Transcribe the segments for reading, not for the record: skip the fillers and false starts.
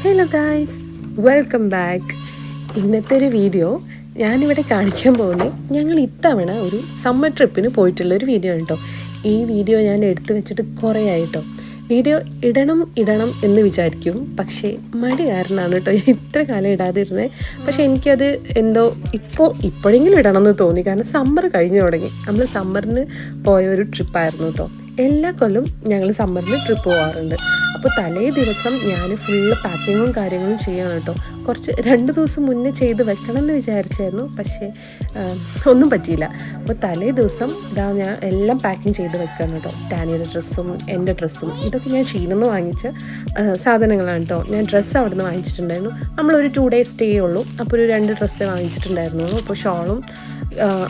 Hello guys, welcome back. ഇന്നത്തെ ഒരു video ഞാനിവിടെ കാണിക്കാൻ പോകുന്നത് ഞങ്ങൾ ഇത്തവണ ഒരു സമ്മർ ട്രിപ്പിന് പോയിട്ടുള്ളൊരു വീഡിയോ ആണ് കേട്ടോ. ഈ വീഡിയോ ഞാൻ എടുത്തു വെച്ചിട്ട് കുറേ ആയിട്ടോ. വീഡിയോ ഇടണം എന്ന് വിചാരിക്കും, പക്ഷേ മടി കാരണമാണ് കേട്ടോ ഇത്ര കാലം ഇടാതിരുന്നത്. പക്ഷേ എനിക്കത് എന്തോ ഇപ്പോഴെങ്കിലും ഇടണം എന്ന് തോന്നി, കാരണം സമ്മർ കഴിഞ്ഞു തുടങ്ങി. നമ്മൾ സമ്മറിന് പോയ ഒരു ട്രിപ്പായിരുന്നു കേട്ടോ. എല്ലാ കൊല്ലം ഞങ്ങൾ സമ്മറിന് ട്രിപ്പ് പോകാറുണ്ട്. അപ്പോൾ തലേ ദിവസം ഞാൻ ഫുള്ള് പാക്കിങ്ങും കാര്യങ്ങളും ചെയ്യണം കേട്ടോ. 2 ദിവസം മുന്നേ ചെയ്ത് വെക്കണം എന്ന് വിചാരിച്ചായിരുന്നു, പക്ഷേ ഒന്നും പറ്റിയില്ല. അപ്പോൾ തലേ ദിവസം ഞാൻ എല്ലാം പാക്കിങ് ചെയ്ത് വെക്കണം കേട്ടോ. ടാനിയുടെ ഡ്രസ്സും എൻ്റെ ഡ്രസ്സും ഇതൊക്കെ ഞാൻ ഷീനിന്ന് വാങ്ങിച്ച സാധനങ്ങളാണ് കേട്ടോ. ഞാൻ ഡ്രസ്സ് അവിടെ നിന്ന് വാങ്ങിച്ചിട്ടുണ്ടായിരുന്നു. നമ്മളൊരു 2 days സ്റ്റേ ഉള്ളൂ, അപ്പോൾ ഒരു 2 ഡ്രസ്സേ വാങ്ങിച്ചിട്ടുണ്ടായിരുന്നുള്ളൂ. അപ്പോൾ ഷോളും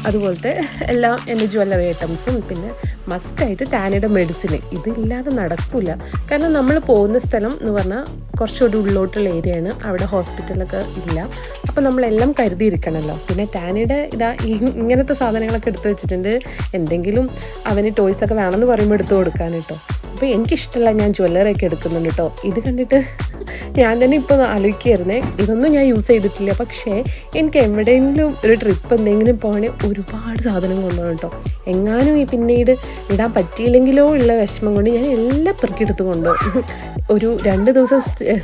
അതുപോലത്തെ എല്ലാ എൻ്റെ ജ്വല്ലറി ഐറ്റംസും, പിന്നെ മസ്റ്റായിട്ട് ടാനിയുടെ മെഡിസിൻ ഇതില്ലാതെ നടക്കില്ല. കാരണം നമ്മൾ പോകുന്ന സ്ഥലം എന്ന് പറഞ്ഞാൽ കുറച്ചുകൂടി ഉള്ളോട്ടുള്ള ഏരിയയാണ്, അവിടെ ഹോസ്പിറ്റലൊക്കെ ഇല്ല. അപ്പോൾ നമ്മളെല്ലാം കരുതിയിരിക്കണമല്ലോ. പിന്നെ ടാനിയുടെ ഇങ്ങനത്തെ സാധനങ്ങളൊക്കെ എടുത്തു വെച്ചിട്ടുണ്ട്. എന്തെങ്കിലും അവന് ടോയ്സൊക്കെ വേണമെന്ന് പറയുമ്പോൾ എടുത്തു കൊടുക്കാൻ കേട്ടോ. അപ്പോൾ എനിക്കിഷ്ടമല്ല, ഞാൻ ജ്വല്ലറി ഒക്കെ എടുക്കുന്നുണ്ട് കേട്ടോ. ഇത് കണ്ടിട്ട് ഞാൻ തന്നെ ഇപ്പോൾ ആലോചിക്കുകയായിരുന്നേ, ഇതൊന്നും ഞാൻ യൂസ് ചെയ്തിട്ടില്ല. പക്ഷേ എനിക്ക് എവിടെയെങ്കിലും ഒരു ട്രിപ്പ് എന്തെങ്കിലും പോകണേ ഒരുപാട് സാധനം കൊണ്ടുപോകണം കേട്ടോ. എങ്ങാനും പിന്നീട് ഇടാൻ പറ്റിയില്ലെങ്കിലോ ഉള്ള വിഷമം കൊണ്ട് ഞാൻ എല്ലാം പെറുക്കിയെടുത്ത് കൊണ്ടുപോകും. ഒരു 2 ദിവസം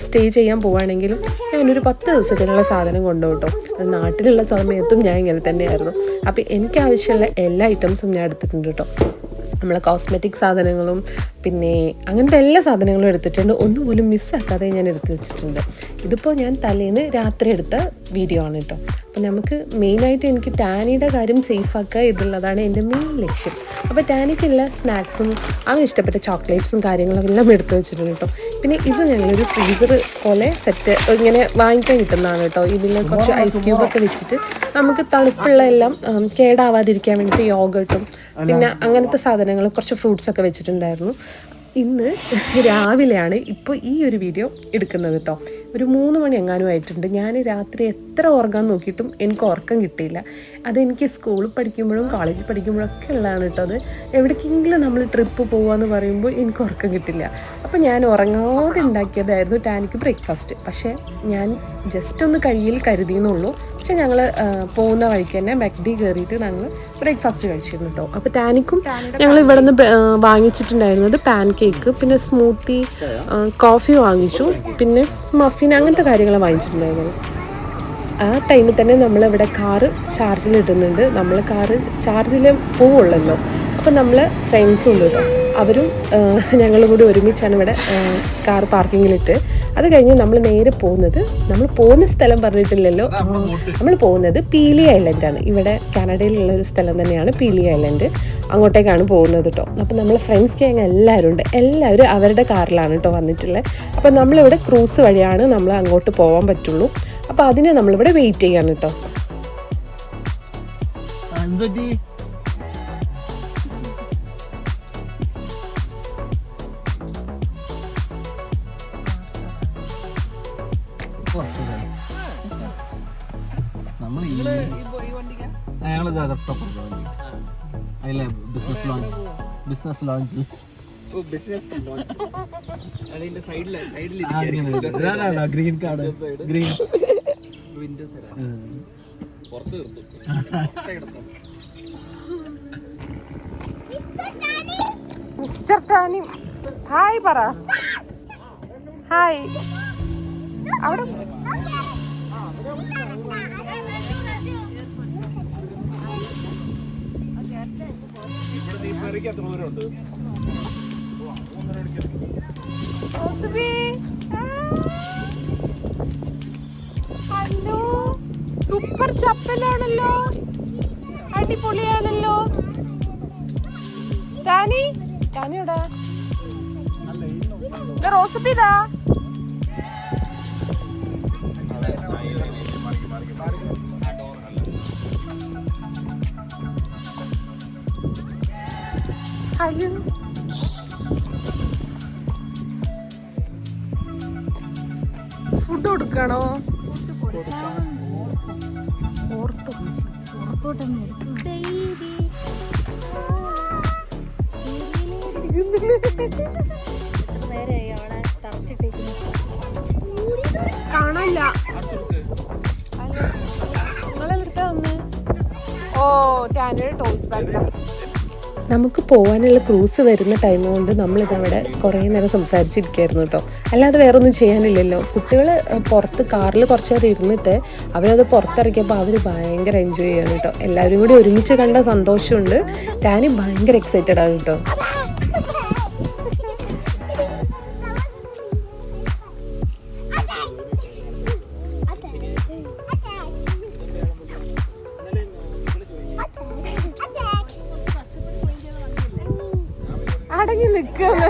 സ്റ്റേ ചെയ്യാൻ പോവുകയാണെങ്കിലും ഞാനൊരു 10 ദിവസത്തിനുള്ള സാധനം കൊണ്ടുപോകും കേട്ടോ. അത് നാട്ടിലുള്ള സമയത്തും ഞാൻ ഇങ്ങനെ തന്നെയായിരുന്നു. അപ്പോൾ എനിക്ക് ആവശ്യമുള്ള എല്ലാ ഐറ്റംസും ഞാൻ എടുത്തിട്ടുണ്ട് കേട്ടോ. നമ്മളെ കോസ്മെറ്റിക് സാധനങ്ങളും പിന്നെ അങ്ങനത്തെ എല്ലാ സാധനങ്ങളും എടുത്തിട്ടുണ്ട്. ഒന്നുപോലും മിസ്സാക്കാതെ ഞാൻ എടുത്ത് വെച്ചിട്ടുണ്ട്. ഇതിപ്പോൾ ഞാൻ തലേന്ന് രാത്രി എടുത്ത വീഡിയോ ആണ് കേട്ടോ. അപ്പോൾ നമുക്ക് മെയിനായിട്ട് എനിക്ക് ടാനിയുടെ കാര്യം സേഫാക്കുക എന്നുള്ളതാണ് എൻ്റെ മെയിൻ ലക്ഷ്യം. അപ്പോൾ ടാനിക്കുള്ള സ്നാക്സും അവന് ഇഷ്ടപ്പെട്ട ചോക്ലേറ്റ്സും കാര്യങ്ങളൊക്കെ എല്ലാം എടുത്ത് വെച്ചിട്ടുണ്ട് കേട്ടോ. പിന്നെ ഇത് ഞങ്ങളൊരു ഫ്രീസർ പോലെ സെറ്റ് ഇങ്ങനെ വാങ്ങിക്കാൻ കിട്ടുന്നതാണ് കേട്ടോ. ഇതിൽ കുറച്ച് ഐസ് ക്യൂബൊക്കെ വെച്ചിട്ട് നമുക്ക് തണുപ്പുള്ള എല്ലാം കേടാവാതിരിക്കാൻ വേണ്ടിയിട്ട് യോഗട്ടും പിന്നെ അങ്ങനത്തെ സാധനങ്ങൾ, കുറച്ച് ഫ്രൂട്ട്സൊക്കെ വെച്ചിട്ടുണ്ടായിരുന്നു. ഇന്ന് രാവിലെയാണ് ഇപ്പോൾ ഈ ഒരു വീഡിയോ എടുക്കുന്നത് കേട്ടോ. ഒരു 3 മണി എങ്ങാനും ആയിട്ടുണ്ട്. ഞാൻ രാത്രി എത്ര ഉറങ്ങാൻ നോക്കിയിട്ടും എനിക്ക് ഉറക്കം കിട്ടിയില്ല. അതെനിക്ക് സ്കൂളിൽ പഠിക്കുമ്പോഴും കോളേജിൽ പഠിക്കുമ്പോഴൊക്കെ ഉള്ളതാണ് കേട്ടോ. അത് എവിടേക്കെങ്കിലും നമ്മൾ ട്രിപ്പ് പോകുകയെന്ന് പറയുമ്പോൾ എനിക്ക് ഉറക്കം കിട്ടില്ല. അപ്പോൾ ഞാൻ ഉറങ്ങാതെ ഉണ്ടാക്കിയതായിരുന്നു ടാനിക്ക് ബ്രേക്ക്ഫാസ്റ്റ്. പക്ഷേ ഞാൻ ജസ്റ്റ് ഒന്ന് കയ്യിൽ കരുതിയെന്നുള്ളൂ. പക്ഷേ ഞങ്ങൾ പോകുന്ന വഴിക്ക് തന്നെ മെക്ഡി കയറിയിട്ട് ഞങ്ങൾ ബ്രേക്ക്ഫാസ്റ്റ് കഴിച്ചിരുന്നു കേട്ടോ. അപ്പോൾ ടാനിക്കും ഞങ്ങൾ ഇവിടെ നിന്ന് വാങ്ങിച്ചിട്ടുണ്ടായിരുന്നത് പാൻ കേക്ക്, പിന്നെ സ്മൂത്തി, കോഫി വാങ്ങിച്ചു, പിന്നെ മഫിൻ അങ്ങനത്തെ കാര്യങ്ങൾ വാങ്ങിച്ചിട്ടുണ്ടായിരുന്നു. ആ ടൈമിൽ തന്നെ നമ്മളിവിടെ കാറ് ചാർജിലിടുന്നുണ്ട്. നമ്മൾ കാറ് ചാർജിൽ പോവുള്ളല്ലോ. അപ്പോൾ നമ്മൾ ഫ്രണ്ട്സും ഉണ്ട് കേട്ടോ. അവരും ഞങ്ങളും കൂടി ഒരുമിച്ചാണ് ഇവിടെ കാർ പാർക്കിങ്ങിലിട്ട്. അത് കഴിഞ്ഞ് നമ്മൾ നേരെ നമ്മൾ പോകുന്ന സ്ഥലം പറഞ്ഞിട്ടില്ലല്ലോ. നമ്മൾ പോകുന്നത് പീലി ഐലൻഡാണ്. ഇവിടെ കാനഡയിലുള്ള ഒരു സ്ഥലം തന്നെയാണ് പീലി ഐലൻഡ്. അങ്ങോട്ടേക്കാണ് പോകുന്നത് കേട്ടോ. അപ്പോൾ നമ്മൾ ഫ്രണ്ട്സ് ഗ്യാങ് എല്ലാവരും ഉണ്ട്. എല്ലാവരും അവരുടെ കാറിലാണ് കേട്ടോ വന്നിട്ടുള്ളത്. അപ്പോൾ നമ്മളിവിടെ ക്രൂസ് വഴിയാണ് നമ്മൾ അങ്ങോട്ട് പോകാൻ പറ്റുള്ളൂ. അപ്പോൾ അതിന് നമ്മളിവിടെ വെയിറ്റ് ചെയ്യാണ് കേട്ടോ. Business launch green card green mister Tani hi പറ. ഹായ്. അവിടെ ഹലോ, സൂപ്പർ ചപ്പലാണല്ലോ, അടിപൊളിയാണല്ലോ. ടാനിയോടാ റോസപ്പിതാ. ഹലോ, ഫുഡ് കൊടുക്കണോ? നേരെ അവളെ തറച്ചിട്ടേക്കുന്നു. അല്ല നിങ്ങളെടുത്ത ഒന്ന് ഓ ടാനയുടെ ടോയ്സ് ബാഗ്. നമുക്ക് പോകാനുള്ള ക്രൂസ് വരുന്ന ടൈം കൊണ്ട് നമ്മളിതവിടെ കുറേ നേരം സംസാരിച്ചിരിക്കുകയായിരുന്നു കേട്ടോ. അല്ലാതെ വേറെ ഒന്നും ചെയ്യാനില്ലല്ലോ. കുട്ടികൾ പുറത്ത് കാറിൽ കുറച്ച് നേരം ഇരുന്നിട്ട് അവരത് പുറത്തിറക്കിയപ്പോൾ അവർ ഭയങ്കര എൻജോയ് ചെയ്യാണ് കേട്ടോ. എല്ലാവരും കൂടി ഒരുമിച്ച് കണ്ട സന്തോഷമുണ്ട്. ടാനി ഭയങ്കര എക്സൈറ്റഡ് ആണ് കേട്ടോ. അടങ്ങി നിൽക്കുന്നു.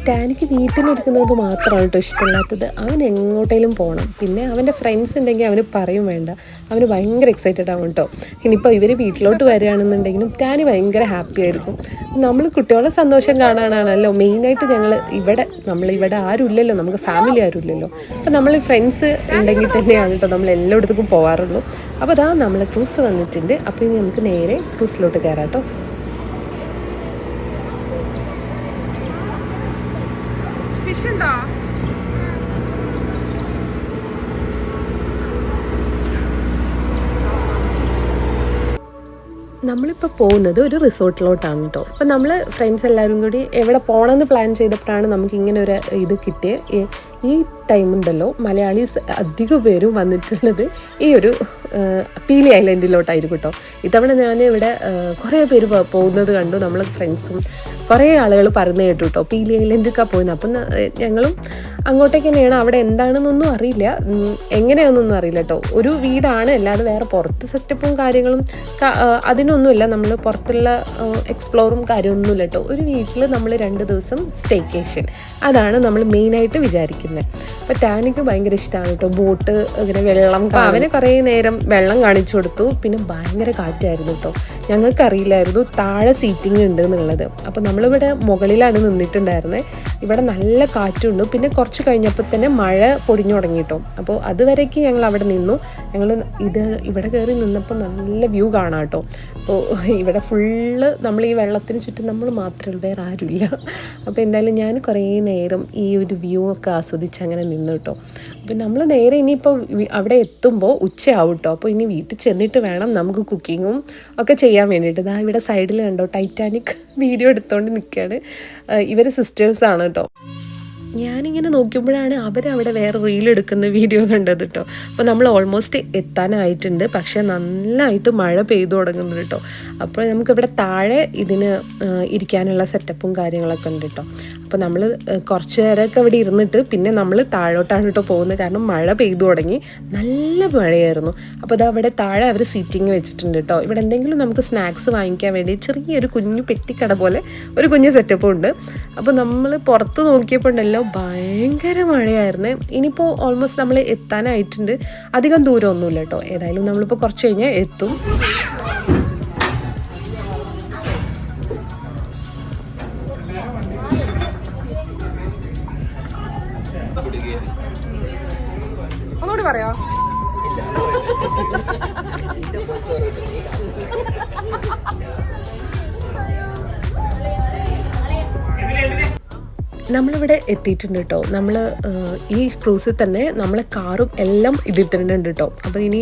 ടാനിക്ക് വീട്ടിലിരിക്കുന്നത് മാത്രമാണ് കേട്ടോ ഇഷ്ടമില്ലാത്തത്. അവൻ എങ്ങോട്ടേലും പോകണം. പിന്നെ അവൻ്റെ ഫ്രണ്ട്സ് ഉണ്ടെങ്കിൽ അവന് പറയും വേണ്ട, അവന് ഭയങ്കര എക്സൈറ്റഡ് ആവും കേട്ടോ. ഇനിയിപ്പോൾ ഇവർ വീട്ടിലോട്ട് വരികയാണെന്നുണ്ടെങ്കിലും ടാനി ഭയങ്കര ഹാപ്പി ആയിരിക്കും. നമ്മൾ കുട്ടികളുടെ സന്തോഷം കാണാനാണല്ലോ മെയിനായിട്ട് നമ്മളിവിടെ ആരുമില്ലല്ലോ, നമുക്ക് ഫാമിലി ആരുമില്ലല്ലോ. അപ്പോൾ നമ്മൾ ഫ്രണ്ട്സ് ഉണ്ടെങ്കിൽ തന്നെയാണ് കേട്ടോ നമ്മൾ എല്ലായിടത്തേക്കും പോകാറുള്ളൂ. അപ്പോൾ അതാ നമ്മൾ ക്രൂസ് വന്നിട്ടുണ്ട്. അപ്പോൾ ഇനി നമുക്ക് നേരെ ക്രൂസിലോട്ട് കയറാം കേട്ടോ. നമ്മളിപ്പോൾ പോകുന്നത് ഒരു റിസോർട്ടിലോട്ടാണ് കേട്ടോ. അപ്പോൾ നമ്മൾ ഫ്രണ്ട്സ് എല്ലാവരും കൂടി എവിടെ പോകണമെന്ന് പ്ലാൻ ചെയ്തപ്പോഴാണ് നമുക്ക് ഇങ്ങനെ ഒരു ഇത് കിട്ടിയത്. ഈ ടൈമുണ്ടല്ലോ മലയാളീസ് അധികം പേരും വന്നിട്ടുള്ളത് ഈ ഒരു പീലി ഐലൻഡിലോട്ടായിരിക്കും കേട്ടോ. ഇത്തവണ ഞാൻ ഇവിടെ കുറേ പേര് പോകുന്നത് കണ്ടു. നമ്മൾ ഫ്രണ്ട്സും കുറേ ആളുകൾ പറഞ്ഞു കേട്ടു കേട്ടോ പീലി ഐലൻഡൊക്കെ പോയിന്ന്. അപ്പം ഞങ്ങളും അങ്ങോട്ടേക്ക് തന്നെയാണ്. അവിടെ എന്താണെന്നൊന്നും അറിയില്ല, എങ്ങനെയാണെന്നൊന്നും അറിയില്ല കേട്ടോ. ഒരു വീടാണ്, അല്ലാതെ വേറെ പുറത്ത് സെറ്റപ്പും കാര്യങ്ങളും അതിനൊന്നുമില്ല. നമ്മൾ പുറത്തുള്ള എക്സ്പ്ലോറും കാര്യമൊന്നുമില്ല കേട്ടോ. ഒരു വീട്ടിൽ നമ്മൾ 2 ദിവസം സ്റ്റേക്കേഷൻ, അതാണ് നമ്മൾ മെയിനായിട്ട് വിചാരിക്കുന്നത്. അപ്പോൾ ടാനിക്ക് ഭയങ്കര ഇഷ്ടമാണ് കേട്ടോ ബോട്ട്, ഇങ്ങനെ വെള്ളം. അവന് കുറേ നേരം വെള്ളം കാണിച്ചു കൊടുത്തു. പിന്നെ ഭയങ്കര കാറ്റായിരുന്നു കേട്ടോ. ഞങ്ങൾക്കറിയില്ലായിരുന്നു താഴെ സീറ്റിംഗ് ഉണ്ട് എന്നുള്ളത്. അപ്പോൾ നമ്മളിവിടെ മുകളിലാണ് നിന്നിട്ടുണ്ടായിരുന്നത്. ഇവിടെ നല്ല കാറ്റുണ്ട്. പിന്നെ കുറച്ച് കഴിഞ്ഞപ്പോൾ തന്നെ മഴ പൊടിഞ്ഞു തുടങ്ങി കേട്ടോ. അപ്പോൾ അതുവരേക്ക് ഞങ്ങൾ അവിടെ നിന്നു. ഇവിടെ കയറി നിന്നപ്പോൾ നല്ല വ്യൂ കാണാം കേട്ടോ. അപ്പോൾ ഇവിടെ ഫുള്ള് നമ്മൾ ഈ വെള്ളത്തിന് ചുറ്റും നമ്മൾ മാത്രമേ ഉള്ളൂ, വേറെ ആരുമില്ല. അപ്പോൾ എന്തായാലും ഞാൻ കുറേ നേരം ഈ ഒരു വ്യൂ ഒക്കെ ആസ്വദിച്ച് അങ്ങനെ നിന്നു കേട്ടോ. അപ്പോൾ നമ്മൾ നേരെ ഇനിയിപ്പോൾ അവിടെ എത്തുമ്പോൾ ഉച്ചയാവും കേട്ടോ. അപ്പോൾ ഇനി വീട്ടിൽ ചെന്നിട്ട് വേണം നമുക്ക് കുക്കിങ്ങും ഒക്കെ ചെയ്യാൻ വേണ്ടിയിട്ട്. ഇതാ ഇവിടെ സൈഡിൽ കണ്ടോ ടൈറ്റാനിക് വീഡിയോ എടുത്തുകൊണ്ട് നിൽക്കുകയാണ്. ഇവർ സിസ്റ്റേഴ്സാണ് കേട്ടോ. ഞാനിങ്ങനെ നോക്കുമ്പോഴാണ് അവരവിടെ വേറെ റീലെടുക്കുന്ന വീഡിയോ കണ്ടത് കേട്ടോ. അപ്പോൾ നമ്മൾ ഓൾമോസ്റ്റ് എത്താനായിട്ടുണ്ട്. പക്ഷേ നന്നായിട്ട് മഴ പെയ്തു തുടങ്ങുന്നുണ്ട് കേട്ടോ. അപ്പോൾ നമുക്കിവിടെ താഴെ ഇതിന് ഇരിക്കാനുള്ള സെറ്റപ്പും കാര്യങ്ങളൊക്കെ ഉണ്ട് കേട്ടോ. അപ്പോൾ നമ്മൾ കുറച്ച് നേരമൊക്കെ അവിടെ ഇരുന്നിട്ട് പിന്നെ നമ്മൾ താഴോട്ടാണ് കേട്ടോ പോകുന്നത്. കാരണം മഴ പെയ്തു തുടങ്ങി, നല്ല മഴയായിരുന്നു. അപ്പോൾ അത് അവിടെ താഴെ അവർ സീറ്റിംഗ് വെച്ചിട്ടുണ്ട് കേട്ടോ. ഇവിടെ എന്തെങ്കിലും നമുക്ക് സ്നാക്സ് വാങ്ങിക്കാൻ വേണ്ടി ചെറിയൊരു കുഞ്ഞു പെട്ടിക്കട പോലെ ഒരു കുഞ്ഞു സെറ്റപ്പും ഉണ്ട്. അപ്പോൾ നമ്മൾ പുറത്ത് നോക്കിയപ്പോൾ ഉണ്ടല്ലോ ഭയങ്കര മഴയായിരുന്നു. ഇനിയിപ്പോൾ ഓൾമോസ്റ്റ് നമ്മൾ എത്താനായിട്ടുണ്ട്. അധികം ദൂരമൊന്നുമില്ല കേട്ടോ. ഏതായാലും നമ്മളിപ്പോൾ കുറച്ച് കഴിഞ്ഞാൽ എത്തും. ഒന്നുകൂടി പറയാ. നമ്മളിവിടെ എത്തിയിട്ടുണ്ട് കേട്ടോ. നമ്മൾ ഈ ക്രൂസിൽ തന്നെ നമ്മളെ കാറും എല്ലാം ഇതിട്ടുണ്ട് കേട്ടോ. അപ്പോൾ ഇനി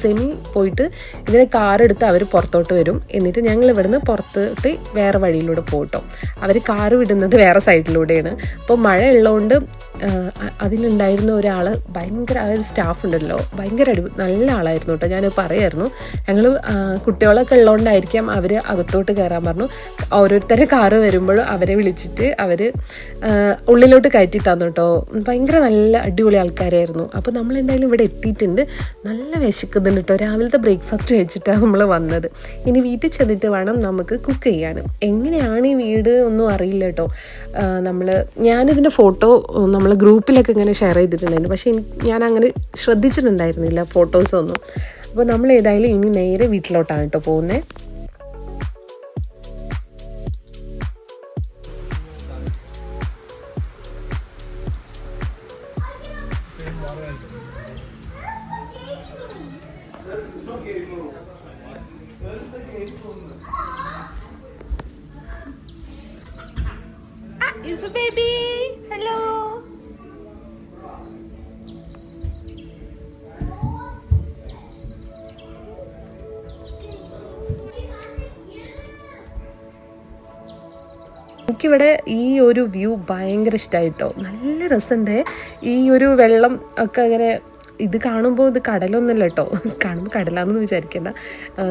സെമി പോയിട്ട് ഇതിനെ കാറെടുത്ത് അവർ പുറത്തോട്ട് വരും. എന്നിട്ട് ഞങ്ങൾ ഇവിടുന്ന് പുറത്തോട്ട് വേറെ വഴിയിലൂടെ പോകട്ടോ. അവർ കാറ് വിടുന്നത് വേറെ സൈഡിലൂടെയാണ്. അപ്പോൾ മഴ ഉള്ളതുകൊണ്ട് അതിലുണ്ടായിരുന്ന ഒരാൾ ഭയങ്കര, അതായത് സ്റ്റാഫ് ഉണ്ടല്ലോ, ഭയങ്കര നല്ല ആളായിരുന്നു കേട്ടോ. ഞാൻ പറയായിരുന്നു, ഞങ്ങൾ കുട്ടികളൊക്കെ ഉള്ളതുകൊണ്ടായിരിക്കാം അവർ അകത്തോട്ട് കയറാൻ പറഞ്ഞു. ഓരോരുത്തരെ കാറ് വരുമ്പോഴും അവരെ വിളിച്ചിട്ട് അവർ ഉള്ളിലോട്ട് കയറ്റി തന്നു കേട്ടോ. ഭയങ്കര നല്ല അടിപൊളി ആൾക്കാരായിരുന്നു. അപ്പോൾ നമ്മൾ എന്തായാലും ഇവിടെ എത്തിയിട്ടുണ്ട്. നല്ല വിശക്കുന്നുണ്ട് കേട്ടോ. രാവിലത്തെ ബ്രേക്ക്ഫാസ്റ്റ് കഴിച്ചിട്ടാണ് നമ്മൾ വന്നത്. ഇനി വീട്ടിൽ ചെന്നിട്ട് വേണം നമുക്ക് കുക്ക് ചെയ്യാൻ. എങ്ങനെയാണ് ഈ വീട് ഒന്നും അറിയില്ല കേട്ടോ. ഞാനിതിൻ്റെ ഫോട്ടോ നമ്മൾ ഗ്രൂപ്പിലൊക്കെ ഇങ്ങനെ ഷെയർ ചെയ്തിട്ടുണ്ടായിരുന്നു. പക്ഷേ ഞാൻ അങ്ങനെ ശ്രദ്ധിച്ചിട്ടുണ്ടായിരുന്നില്ല ഫോട്ടോസൊന്നും. അപ്പോൾ നമ്മൾ ഏതായാലും ഇനി നേരെ വീട്ടിലോട്ടാണ് കേട്ടോ പോകുന്നത്. It's a baby. Hello. എനിക്കിവിടെ ഈ ഒരു വ്യൂ ഭയങ്കര ഇഷ്ടമായിട്ടോ. നല്ല രസമുണ്ട് ഈ ഒരു വെള്ളം ഒക്കെ അങ്ങനെ. ഇത് കാണുമ്പോൾ ഇത് കടലൊന്നുമല്ല കേട്ടോ, കാണുമ്പോൾ കടലാണെന്ന് വിചാരിക്കേണ്ട.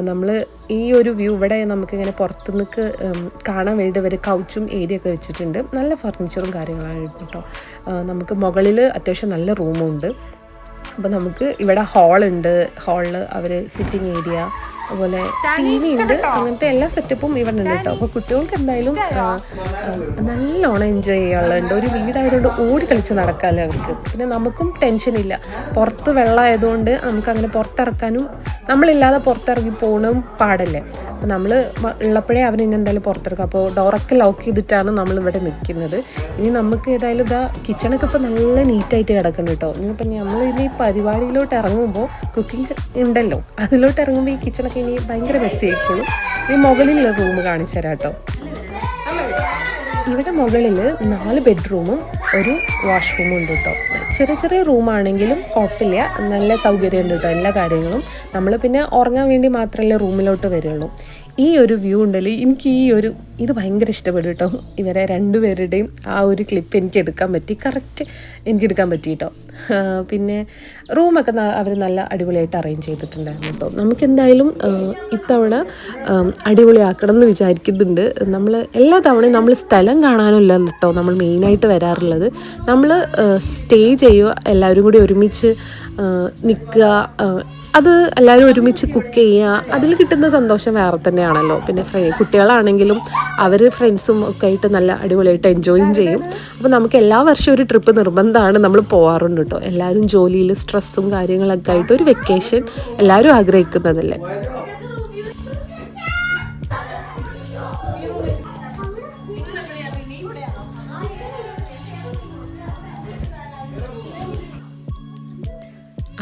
നമ്മൾ ഈ ഒരു വ്യൂ ഇവിടെ നമുക്കിങ്ങനെ പുറത്തുനിന്ന് കാണാൻ വേണ്ടി ഇവർ കൗച്ചും ഏരിയ ഒക്കെ വെച്ചിട്ടുണ്ട്. നല്ല ഫർണിച്ചറും കാര്യങ്ങളാണ് കേട്ടോ. നമുക്ക് മുകളിൽ അത്യാവശ്യം നല്ല റൂമുണ്ട്. അപ്പോൾ നമുക്ക് ഇവിടെ ഹാളുണ്ട്. ഹാളിൽ അവർ സിറ്റിംഗ് ഏരിയ, അതുപോലെ ടി വി ഉണ്ട്. അങ്ങനത്തെ എല്ലാ സെറ്റപ്പും ഇവിടെ ഉണ്ട് കേട്ടോ. അപ്പോൾ കുട്ടികൾക്ക് എന്തായാലും നല്ലോണം എൻജോയ് ചെയ്യാനുള്ളത്. ഒരു വീടായതുകൊണ്ട് ഓടി കളിച്ച് നടക്കാമല്ലോ അവർക്ക്. പിന്നെ നമുക്കും ടെൻഷനില്ല. പുറത്ത് വെള്ളമായതുകൊണ്ട് നമുക്കങ്ങനെ പുറത്തിറക്കാനും, നമ്മളില്ലാതെ പുറത്തിറങ്ങി പോകണം പാടല്ലേ. അപ്പോൾ നമ്മൾ ഉള്ളപ്പോഴേ അവൻ ഇനി എന്തായാലും പുറത്തിറക്കും. അപ്പോൾ ഡോറൊക്കെ ലോക്ക് ചെയ്തിട്ടാണ് നമ്മളിവിടെ നിൽക്കുന്നത്. ഇനി നമുക്ക് ഏതായാലും ഇതാ കിച്ചണൊക്കെ ഇപ്പോൾ നല്ല നീറ്റായിട്ട് കിടക്കണം കേട്ടോ. ഇനിയിപ്പോൾ നമ്മൾ ഇനി പരിപാടിയിലോട്ട് ഇറങ്ങുമ്പോൾ, കുക്കിംഗ് ഉണ്ടല്ലോ, അതിലോട്ട് ഇറങ്ങുമ്പോൾ ഈ കിച്ചണൊക്കെ ഇനി ഭയങ്കര മെസ്സി ആയിക്കോളും. ഈ മുകളിലുള്ള റൂം കാണിച്ചു തരാം കേട്ടോ. ഇവിടെ മുകളിൽ 4 ബെഡ്റൂമും ഒരു വാഷ്റൂമും ഉണ്ട് കേട്ടോ. ചെറിയ ചെറിയ റൂമാണെങ്കിലും കുഴപ്പമില്ല, നല്ല സൗകര്യമുണ്ട് കേട്ടോ എല്ലാ കാര്യങ്ങളും. നമ്മൾ പിന്നെ ഉറങ്ങാൻ വേണ്ടി മാത്രമല്ലേ റൂമിലോട്ട് വരുള്ളൂ. ഈ ഒരു വ്യൂ ഉണ്ടല്ലോ, എനിക്ക് ഇത് ഭയങ്കര ഇഷ്ടപ്പെടും കേട്ടോ. ഇവരെ രണ്ടുപേരുടെയും ആ ഒരു ക്ലിപ്പ് എനിക്ക് എടുക്കാൻ പറ്റി, കറക്റ്റ് എനിക്ക് എടുക്കാൻ പറ്റി കേട്ടോ. പിന്നെ റൂമൊക്കെ അവർ നല്ല അടിപൊളിയായിട്ട് അറേഞ്ച് ചെയ്തിട്ടുണ്ടായിരുന്നു കേട്ടോ. നമുക്കെന്തായാലും ഇത്തവണ അടിപൊളിയാക്കണം എന്ന് വിചാരിക്കുന്നുണ്ട്. നമ്മൾ എല്ലാ തവണയും നമ്മൾ സ്ഥലം കാണാനല്ല കേട്ടോ നമ്മൾ മെയിനായിട്ട് വരാറുള്ളത്. നമ്മൾ സ്റ്റേ ചെയ്യുക, എല്ലാവരും കൂടി ഒരുമിച്ച് നിൽക്കുക, അത് എല്ലാവരും ഒരുമിച്ച് കുക്ക് ചെയ്യുക, അതിൽ കിട്ടുന്ന സന്തോഷം വേറെ തന്നെയാണല്ലോ. പിന്നെ കുട്ടികളാണെങ്കിലും അവർ ഫ്രണ്ട്സും ഒക്കെ ആയിട്ട് നല്ല അടിപൊളിയായിട്ട് എൻജോയും ചെയ്യും. അപ്പോൾ നമുക്ക് എല്ലാ വർഷവും ഒരു ട്രിപ്പ് നിർബന്ധമാണ്, നമ്മൾ പോകാറുണ്ട് കേട്ടോ. എല്ലാവരും ജോലിയിൽ സ്ട്രെസ്സും കാര്യങ്ങളൊക്കെ ആയിട്ട് ഒരു വെക്കേഷൻ എല്ലാവരും ആഗ്രഹിക്കുന്നതല്ലേ.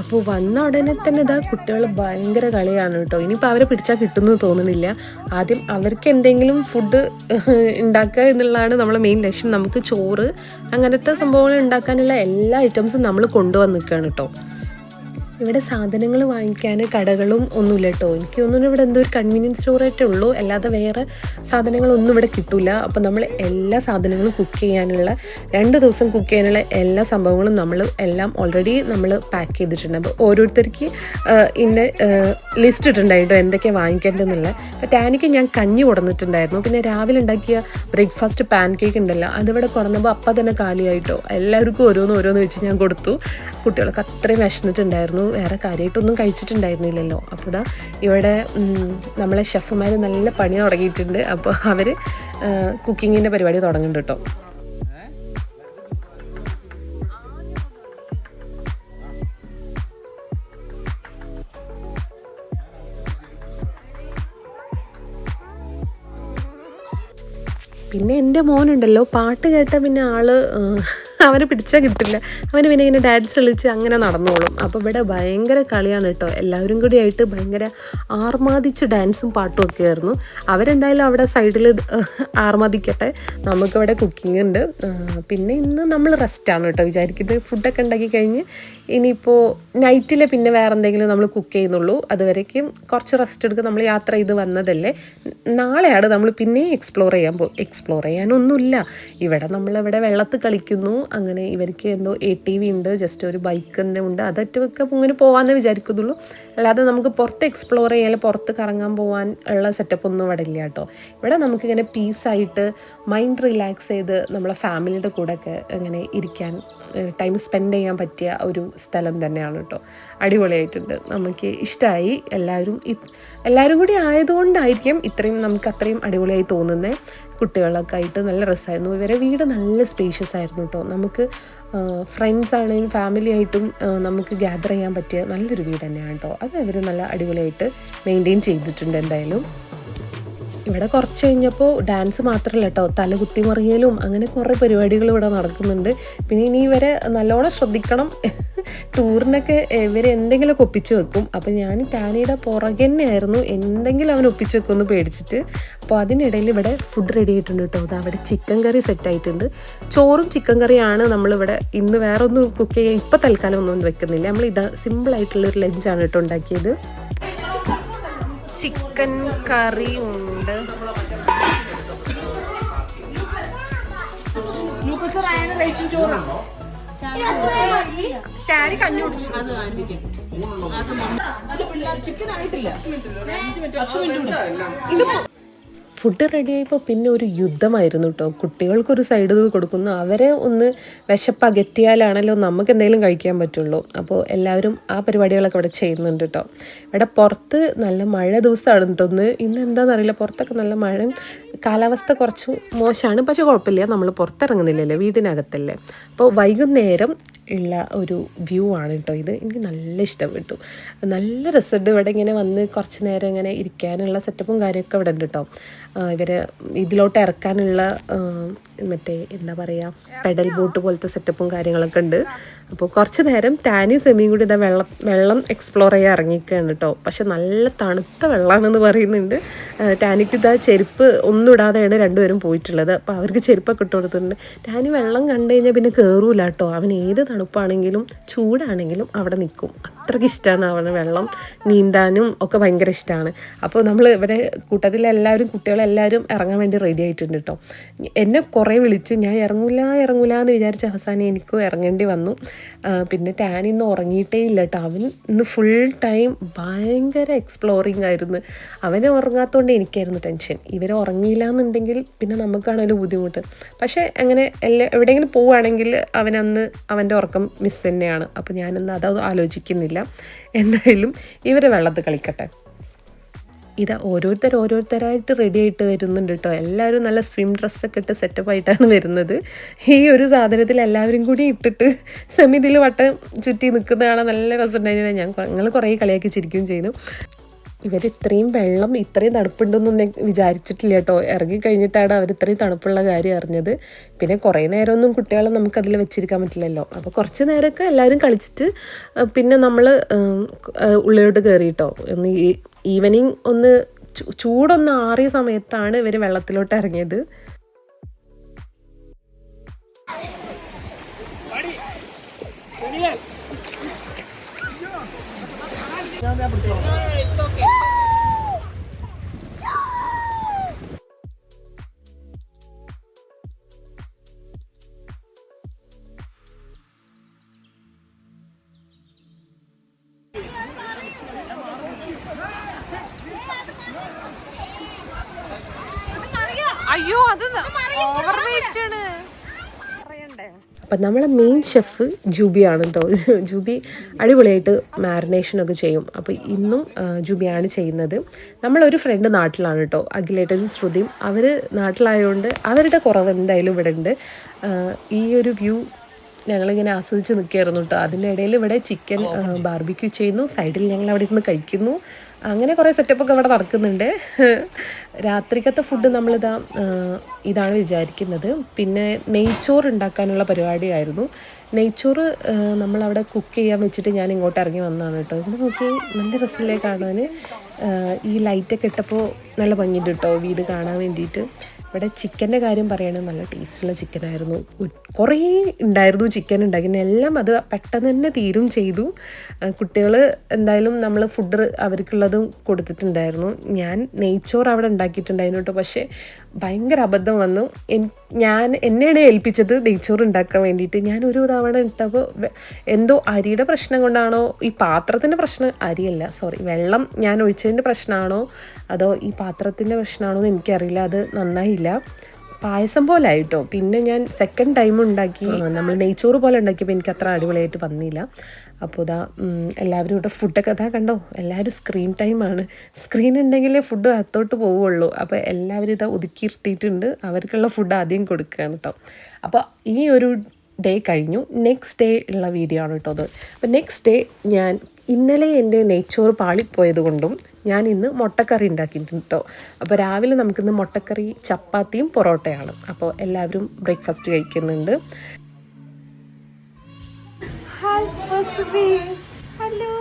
അപ്പോൾ വന്ന ഉടനെ തന്നെ ഇതാ കുട്ടികൾ ഭയങ്കര കളിയാണ് കേട്ടോ. ഇനിയിപ്പോൾ അവരെ പിടിച്ചാൽ കിട്ടുമെന്ന് തോന്നുന്നില്ല. ആദ്യം അവർക്ക് എന്തെങ്കിലും ഫുഡ് ഉണ്ടാക്കുക എന്നുള്ളതാണ് നമ്മളെ മെയിൻ ലക്ഷ്യം. നമുക്ക് ചോറ് അങ്ങനത്തെ സംഭവങ്ങൾ ഉണ്ടാക്കാനുള്ള എല്ലാ ഐറ്റംസും നമ്മൾ കൊണ്ടുവന്ന് നിൽക്കുകയാണ് കേട്ടോ. ഇവിടെ സാധനങ്ങൾ വാങ്ങിക്കാൻ കടകളും ഒന്നുമില്ല കേട്ടോ. എനിക്ക് തോന്നുന്നു ഇവിടെ എന്തോ ഒരു കൺവീനിയൻസ് സ്റ്റോറായിട്ടേ ഉള്ളൂ, അല്ലാതെ വേറെ സാധനങ്ങളൊന്നും ഇവിടെ കിട്ടില്ല. അപ്പോൾ നമ്മൾ എല്ലാ സാധനങ്ങളും കുക്ക് ചെയ്യാനുള്ള 2 ദിവസം കുക്ക് ചെയ്യാനുള്ള എല്ലാ സംഭവങ്ങളും നമ്മൾ എല്ലാം ഓൾറെഡി നമ്മൾ പാക്ക് ചെയ്തിട്ടുണ്ട്. അപ്പോൾ ഓരോരുത്തർക്ക് ഇന്ന ലിസ്റ്റ് ഇട്ടുണ്ടായിട്ടോ എന്തൊക്കെയാണ് വാങ്ങിക്കേണ്ടതെന്നുള്ള. അപ്പോൾ ടാനിക്ക് ഞാൻ കഞ്ഞി കൊടുത്തിട്ടുണ്ടായിരുന്നു. പിന്നെ രാവിലെ ഉണ്ടാക്കിയ ബ്രേക്ക്ഫാസ്റ്റ് പാൻ കേക്ക് ഉണ്ടല്ലോ, അതിവിടെ കൊടുന്നപ്പോൾ അപ്പം തന്നെ കാലിയായിട്ടോ. എല്ലാവർക്കും ഓരോന്ന് വെച്ച് ഞാൻ കൊടുത്തു. കുട്ടികൾക്ക് അത്രയും വിശന്നിട്ടുണ്ടായിരുന്നു, വേറെ കാര്യമായിട്ടൊന്നും കഴിച്ചിട്ടുണ്ടായിരുന്നില്ലല്ലോ. അപ്പോൾ ഇതാ ഇവിടെ നമ്മളെ ഷെഫുമാർ നല്ല പണി തുടങ്ങിയിട്ടുണ്ട്. അപ്പോൾ അവർ കുക്കിങ്ങിൻ്റെ പരിപാടി തുടങ്ങുന്നുണ്ട് കേട്ടോ. പിന്നെ എൻ്റെ മോനുണ്ടല്ലോ, പാട്ട് കേട്ടാൽ പിന്നെ അവന് പിടിച്ചാൽ കിട്ടില്ല. അവന് പിന്നെ ഇങ്ങനെ ഡാൻസ് കളിച്ച് അങ്ങനെ നടന്നോളും. അപ്പോൾ ഇവിടെ ഭയങ്കര കളിയാണ് കേട്ടോ. എല്ലാവരും കൂടി ആയിട്ട് ഭയങ്കര ആർമാദിച്ച് ഡാൻസും പാട്ടും ഒക്കെ ആയിരുന്നു. അവരെന്തായാലും അവിടെ സൈഡിൽ ആർമാദിക്കട്ടെ. നമുക്കിവിടെ കുക്കിംഗ് ഉണ്ട്. പിന്നെ ഇന്ന് നമ്മൾ റെസ്റ്റാണ് കേട്ടോ വിചാരിക്കുന്നത്. ഫുഡൊക്കെ ഉണ്ടാക്കി കഴിഞ്ഞ് ഇനിയിപ്പോൾ നൈറ്റിൽ പിന്നെ വേറെ എന്തെങ്കിലും നമ്മൾ കുക്ക് ചെയ്യുന്നുള്ളൂ. അതുവരേക്കും കുറച്ച് റെസ്റ്റ് എടുക്കുക. നമ്മൾ യാത്ര ചെയ്ത് വന്നതല്ലേ. നാളെയാണ് നമ്മൾ പിന്നെയും എക്സ്പ്ലോർ ചെയ്യാനൊന്നുമില്ല. നമ്മളിവിടെ വെള്ളത്തിൽ കളിക്കുന്നു. അങ്ങനെ ഇവർക്ക് എന്തോ ATV ഉണ്ട്, ജസ്റ്റ് ഒരു ബൈക്ക് എന്തോ ഉണ്ട്. അതൊക്കെ ഇങ്ങനെ പോകാമെന്നേ വിചാരിക്കുന്നുള്ളൂ. അല്ലാതെ നമുക്ക് പുറത്ത് എക്സ്പ്ലോർ ചെയ്യാൻ, പുറത്ത് കറങ്ങാൻ പോകാൻ ഉള്ള സെറ്റപ്പ് ഒന്നും ഇവിടെ ഇല്ല കേട്ടോ. ഇവിടെ നമുക്കിങ്ങനെ പീസായിട്ട് മൈൻഡ് റിലാക്സ് ചെയ്ത് നമ്മളെ ഫാമിലിയുടെ കൂടെയൊക്കെ ഇങ്ങനെ ഇരിക്കാൻ, ടൈം സ്പെൻഡ് ചെയ്യാൻ പറ്റിയ ഒരു സ്ഥലം തന്നെയാണ് കേട്ടോ. അടിപൊളിയായിട്ടുണ്ട്, നമുക്ക് ഇഷ്ടമായി. എല്ലാവരും കൂടി ആയതുകൊണ്ടായിരിക്കും നമുക്ക് അത്രയും അടിപൊളിയായി തോന്നുന്നത്. കുട്ടികളൊക്കെ ആയിട്ട് നല്ല രസമായിരുന്നു. ഇവരെ വീട് നല്ല സ്പേഷ്യസ് ആയിരുന്നു കേട്ടോ. നമുക്ക് ഫ്രണ്ട്സ് ആണെങ്കിലും ഫാമിലി ആയിട്ടും നമുക്ക് ഗ്യാദർ ചെയ്യാൻ പറ്റിയ നല്ലൊരു വീട് തന്നെയാണ് കേട്ടോ. അത് അവർ നല്ല അടിപൊളിയായിട്ട് മെയിൻറ്റെയിൻ ചെയ്തിട്ടുണ്ട്. എന്തായാലും ഇവിടെ കുറച്ച് കഴിഞ്ഞപ്പോൾ ഡാൻസ് മാത്രമല്ല കേട്ടോ, തലകുത്തി മറിയലും അങ്ങനെ കുറേ പരിപാടികൾ ഇവിടെ നടക്കുന്നുണ്ട്. പിന്നെ ഇനി ഇവരെ നല്ലോണം ശ്രദ്ധിക്കണം. ടൂറിനൊക്കെ ഇവർ എന്തെങ്കിലുമൊക്കെ ഒപ്പിച്ച് വെക്കും. അപ്പോൾ ഞാൻ ടാനിയുടെ പുറകെ തന്നെയായിരുന്നു എന്തെങ്കിലും അവൻ ഒപ്പിച്ച് വെക്കുമെന്ന് പേടിച്ചിട്ട്. അപ്പോൾ അതിനിടയിൽ ഇവിടെ ഫുഡ് റെഡി ആയിട്ടുണ്ട് കേട്ടോ. അത് അവിടെ ചിക്കൻ കറി സെറ്റായിട്ടുണ്ട്. ചോറും ചിക്കൻ കറിയാണ് നമ്മളിവിടെ ഇന്ന് വേറെ ഒന്നും കുക്ക് ചെയ്യാൻ ഇപ്പോൾ തൽക്കാലം ഒന്നും വെക്കുന്നില്ല. നമ്മൾ ഇത് സിമ്പിളായിട്ടുള്ളൊരു ലഞ്ചാണ് കേട്ടോ ഉണ്ടാക്കിയത്. ചിക്കൻ കറി ഉണ്ട്, ടാനി കഞ്ഞി കുടിച്ചു. ഇത് ഫുഡ് റെഡിയായപ്പോൾ പിന്നെ ഒരു യുദ്ധമായിരുന്നു കേട്ടോ. കുട്ടികൾക്കൊരു സൈഡ് കൊടുക്കുന്നു, അവരെ ഒന്ന് വിശപ്പ് അകറ്റിയാലാണല്ലോ നമുക്ക് എന്തെങ്കിലും കഴിക്കാൻ പറ്റുള്ളൂ. അപ്പോൾ എല്ലാവരും ആ പരിപാടികളൊക്കെ ഇവിടെ ചെയ്യുന്നുണ്ട് കേട്ടോ. ഇവിടെ പുറത്ത് നല്ല മഴ ദിവസമാണ് കേട്ടോ. ഇന്ന് എന്താണെന്നറിയില്ല, പുറത്തൊക്കെ നല്ല മഴയും കാലാവസ്ഥ കുറച്ച് മോശമാണ്. പക്ഷെ കുഴപ്പമില്ല, നമ്മൾ പുറത്തിറങ്ങുന്നില്ലല്ലോ, വീടിനകത്തല്ലേ. അപ്പോൾ വൈകുന്നേരം ഉള്ള ഒരു വ്യൂ ആണ് കേട്ടോ ഇത്. എനിക്ക് നല്ല ഇഷ്ടപ്പെട്ടു, നല്ല രസമുണ്ട്. ഇവിടെ ഇങ്ങനെ വന്ന് കുറച്ച് നേരം ഇങ്ങനെ ഇരിക്കാനുള്ള സെറ്റപ്പും കാര്യമൊക്കെ ഇവിടെ ഉണ്ട് കേട്ടോ. ഇവർ ഇതിലോട്ട് ഇറക്കാനുള്ള മറ്റേ എന്താ പറയുക, പെഡൽ ബോട്ട് പോലത്തെ സെറ്റപ്പും കാര്യങ്ങളൊക്കെ ഉണ്ട്. അപ്പോൾ കുറച്ച് നേരം ടാനി സെമിയും കൂടി ഇതാ വെള്ളം എക്സ്പ്ലോർ ചെയ്യാൻ ഇറങ്ങിയിരിക്കുകയാണ് കേട്ടോ. പക്ഷെ നല്ല തണുത്ത വെള്ളമാണെന്ന് പറയുന്നുണ്ട്. ടാനിക്ക് ഇതാ ചെരുപ്പ് ഒന്നും ഇടാതെയാണ് രണ്ടുപേരും പോയിട്ടുള്ളത്. അപ്പോൾ അവർക്ക് ചെരുപ്പൊക്കെ ഇട്ട് കൊടുത്തിട്ടുണ്ട്. ടാനി വെള്ളം കണ്ടു കഴിഞ്ഞാൽ പിന്നെ കയറൂല കേട്ടോ. അവൻ ഏത് തണുപ്പാണെങ്കിലും ചൂടാണെങ്കിലും അവിടെ നിൽക്കും. അത്രയ്ക്ക് ഇഷ്ടമാണ് അവന് വെള്ളം നീന്താനും ഒക്കെ ഭയങ്കര ഇഷ്ടമാണ്. അപ്പോൾ നമ്മൾ ഇവിടെ കൂട്ടത്തിലെല്ലാവരും കുട്ടികളെല്ലാവരും ഇറങ്ങാൻ വേണ്ടി റെഡി ആയിട്ടുണ്ട് കേട്ടോ. എന്നെ കുറേ വിളിച്ച് ഞാൻ ഇറങ്ങൂല എന്ന് വിചാരിച്ച അവസാനം എനിക്കും ഇറങ്ങേണ്ടി വന്നു. പിന്നെ ടാൻ ഇന്ന് ഉറങ്ങിയിട്ടേ ഇല്ല കേട്ടോ. അവൻ ഇന്ന് ഫുൾ ടൈം ഭയങ്കര എക്സ്പ്ലോറിങ് ആയിരുന്നു. അവനെ ഉറങ്ങാത്തതുകൊണ്ട് എനിക്കായിരുന്നു ടെൻഷൻ. ഇവരെ ഉറങ്ങിയില്ല എന്നുണ്ടെങ്കിൽ പിന്നെ നമുക്കാണല്ലോ ബുദ്ധിമുട്ട്. പക്ഷേ അങ്ങനെ എവിടെയെങ്കിലും പോവുകയാണെങ്കിൽ അവനന്ന് അവൻ്റെ ഉറക്കം മിസ് തന്നെയാണ്. അപ്പോൾ ഞാനന്ന് അത് ആലോചിക്കുന്നില്ല. എന്തായാലും ഇവർ വെള്ളത്തിൽ കളിക്കട്ടെ. ഇത് ഓരോരുത്തരായിട്ട് റെഡി ആയിട്ട് വരുന്നുണ്ട് കേട്ടോ. എല്ലാവരും നല്ല സ്വിം ഡ്രസ്സൊക്കെ ഇട്ട് സെറ്റപ്പ് ആയിട്ടാണ് വരുന്നത്. ഈ ഒരു സാധനത്തിൽ എല്ലാവരും കൂടി ഇട്ടിട്ട് സെമിതിൽ വട്ടം ചുറ്റി നിൽക്കുന്നതാണ് നല്ല രസമുണ്ടായിരുന്നു. ഞങ്ങൾ കുറേ കളിയാക്കി ചിരിക്കുകയും ചെയ്തു. ഇവർ ഇത്രയും വെള്ളം ഇത്രയും തണുപ്പുണ്ടെന്നൊന്നും വിചാരിച്ചിട്ടില്ല കേട്ടോ. ഇറങ്ങിക്കഴിഞ്ഞിട്ടാണ് അവർ ഇത്രയും തണുപ്പുള്ള കാര്യം അറിഞ്ഞത്. പിന്നെ കുറേ നേരമൊന്നും കുട്ടികളെ നമുക്കതിൽ വെച്ചിരിക്കാൻ പറ്റില്ലല്ലോ. അപ്പോൾ കുറച്ച് നേരമൊക്കെ എല്ലാവരും കളിച്ചിട്ട് പിന്നെ നമ്മൾ ഉള്ളിലോട്ട് കയറി കേട്ടോ. ഒന്ന് ഈവനിങ് ഒന്ന് ചൂടൊന്ന് ആറിയ സമയത്താണ് ഇവർ വെള്ളത്തിലോട്ട് ഇറങ്ങിയത്. അയ്യോ, അത് ഓവർ വെയിറ്റ് ആണ്. അപ്പം നമ്മളെ മെയിൻ ഷെഫ് ജൂബിയാണ് കേട്ടോ. ജൂബി അടിപൊളിയായിട്ട് മാരിനേഷനൊക്കെ ചെയ്യും. അപ്പോൾ ഇന്നും ജൂബിയാണ് ചെയ്യുന്നത്. നമ്മളൊരു ഫ്രണ്ട് നാട്ടിലാണ് കേട്ടോ, അഖിലേട്ടനും ശ്രുതിയും. അവർ നാട്ടിലായതുകൊണ്ട് അവരുടെ കുറവ് എന്തായാലും ഇവിടെ ഉണ്ട്. ഈ ഒരു വ്യൂ ഞങ്ങളിങ്ങനെ ആസ്വദിച്ച് നിൽക്കുകയായിരുന്നു കേട്ടോ. അതിൻ്റെ ഇടയിൽ ഇവിടെ ചിക്കൻ ബാർബിക്യൂ ചെയ്യുന്നു, സൈഡിൽ ഞങ്ങൾ അവിടെ ഇരുന്ന് കഴിക്കുന്നു. അങ്ങനെ കുറേ സെറ്റപ്പൊക്കെ ഇവിടെ നടക്കുന്നുണ്ട്. രാത്രിക്കത്തെ ഫുഡ് ഇതാണ് വിചാരിക്കുന്നത്. പിന്നെ നെയ്ച്ചോറ് ഉണ്ടാക്കാനുള്ള പരിപാടിയായിരുന്നു. നെയ്ച്ചോറ് നമ്മളവിടെ കുക്ക് ചെയ്യാൻ വെച്ചിട്ട് ഞാൻ ഇങ്ങോട്ട് ഇറങ്ങി വന്നതാണ് കേട്ടോ. ഇവിടെ നോക്കി നല്ല രസമില്ലേ കാണാൻ. ഈ ലൈറ്റൊക്കെ ഇട്ടപ്പോൾ നല്ല ഭംഗിയുണ്ട് കേട്ടോ വീട് കാണാൻ വേണ്ടിയിട്ട്. ഇവിടെ ചിക്കൻ്റെ കാര്യം പറയുകയാണെങ്കിൽ നല്ല ടേസ്റ്റുള്ള ചിക്കനായിരുന്നു. കുറേ ഉണ്ടായിരുന്നു ചിക്കൻ ഉണ്ടാക്കി. എല്ലാം അത് പെട്ടെന്ന് തന്നെ തീരും ചെയ്തു. കുട്ടികൾ എന്തായാലും നമ്മൾ ഫുഡ് അവർക്കുള്ളതും കൊടുത്തിട്ടുണ്ടായിരുന്നു. ഞാൻ നെയ്ച്ചോറ് അവിടെ ഉണ്ടാക്കിയിട്ടുണ്ടായിരുന്നു കേട്ടോ. പക്ഷേ ഭയങ്കര അബദ്ധം വന്നു. എന്നെയാണ് ഏൽപ്പിച്ചത് നെയ്ച്ചോറ് ഉണ്ടാക്കാൻ വേണ്ടിയിട്ട്. ഞാൻ ഒരു തവണ ഇട്ടപ്പോൾ എന്തോ അരിയുടെ പ്രശ്നം കൊണ്ടാണോ, ഈ പാത്രത്തിൻ്റെ പ്രശ്നം, അരിയല്ല സോറി വെള്ളം ഞാൻ ഒഴിച്ചതിൻ്റെ പ്രശ്നമാണോ അതോ ഈ പാത്രത്തിൻ്റെ പ്രശ്നമാണോ എന്ന് എനിക്കറിയില്ല. അത് നന്നായില്ല, പായസം പോലെ ആയിട്ടോ. പിന്നെ ഞാൻ സെക്കൻഡ് ടൈം ഉണ്ടാക്കി, നമ്മൾ നെയ്ച്ചോറ് പോലെ ഉണ്ടാക്കിയപ്പോൾ എനിക്ക് അത്ര അടിപൊളിയായിട്ട് വന്നില്ല. അപ്പോൾ എല്ലാവരും ഇവിടെ ഫുഡൊക്കെ കണ്ടോ, എല്ലാവരും സ്ക്രീൻ ടൈമാണ്. സ്ക്രീൻ ഉണ്ടെങ്കിലേ ഫുഡ് അകത്തോട്ട് പോവുള്ളൂ. അപ്പോൾ എല്ലാവരും ഒതുക്കിയിരുത്തിയിട്ടുണ്ട്. അവർക്കുള്ള ഫുഡ് ആദ്യം കൊടുക്കുകയാണ് കേട്ടോ. അപ്പോൾ ഈ ഒരു ഡേ കഴിഞ്ഞു. നെക്സ്റ്റ് ഡേ ഉള്ള വീഡിയോ ആണ് കേട്ടോ അത്. അപ്പോൾ നെക്സ്റ്റ് ഡേ ഞാൻ ഇന്നലെ എൻ്റെ നെയ്ച്ചോറ് പാളിപ്പോയത് കൊണ്ടും ഞാൻ ഇന്ന് മുട്ടക്കറി ഉണ്ടാക്കിയിട്ടുണ്ട് കേട്ടോ. അപ്പോൾ രാവിലെ നമുക്കിന്ന് മുട്ടക്കറി, ചപ്പാത്തിയും പൊറോട്ടയാണ്. അപ്പോൾ എല്ലാവരും ബ്രേക്ക്ഫാസ്റ്റ് കഴിക്കുന്നുണ്ട്. ഹായ് റോസുബി. ഹലോ.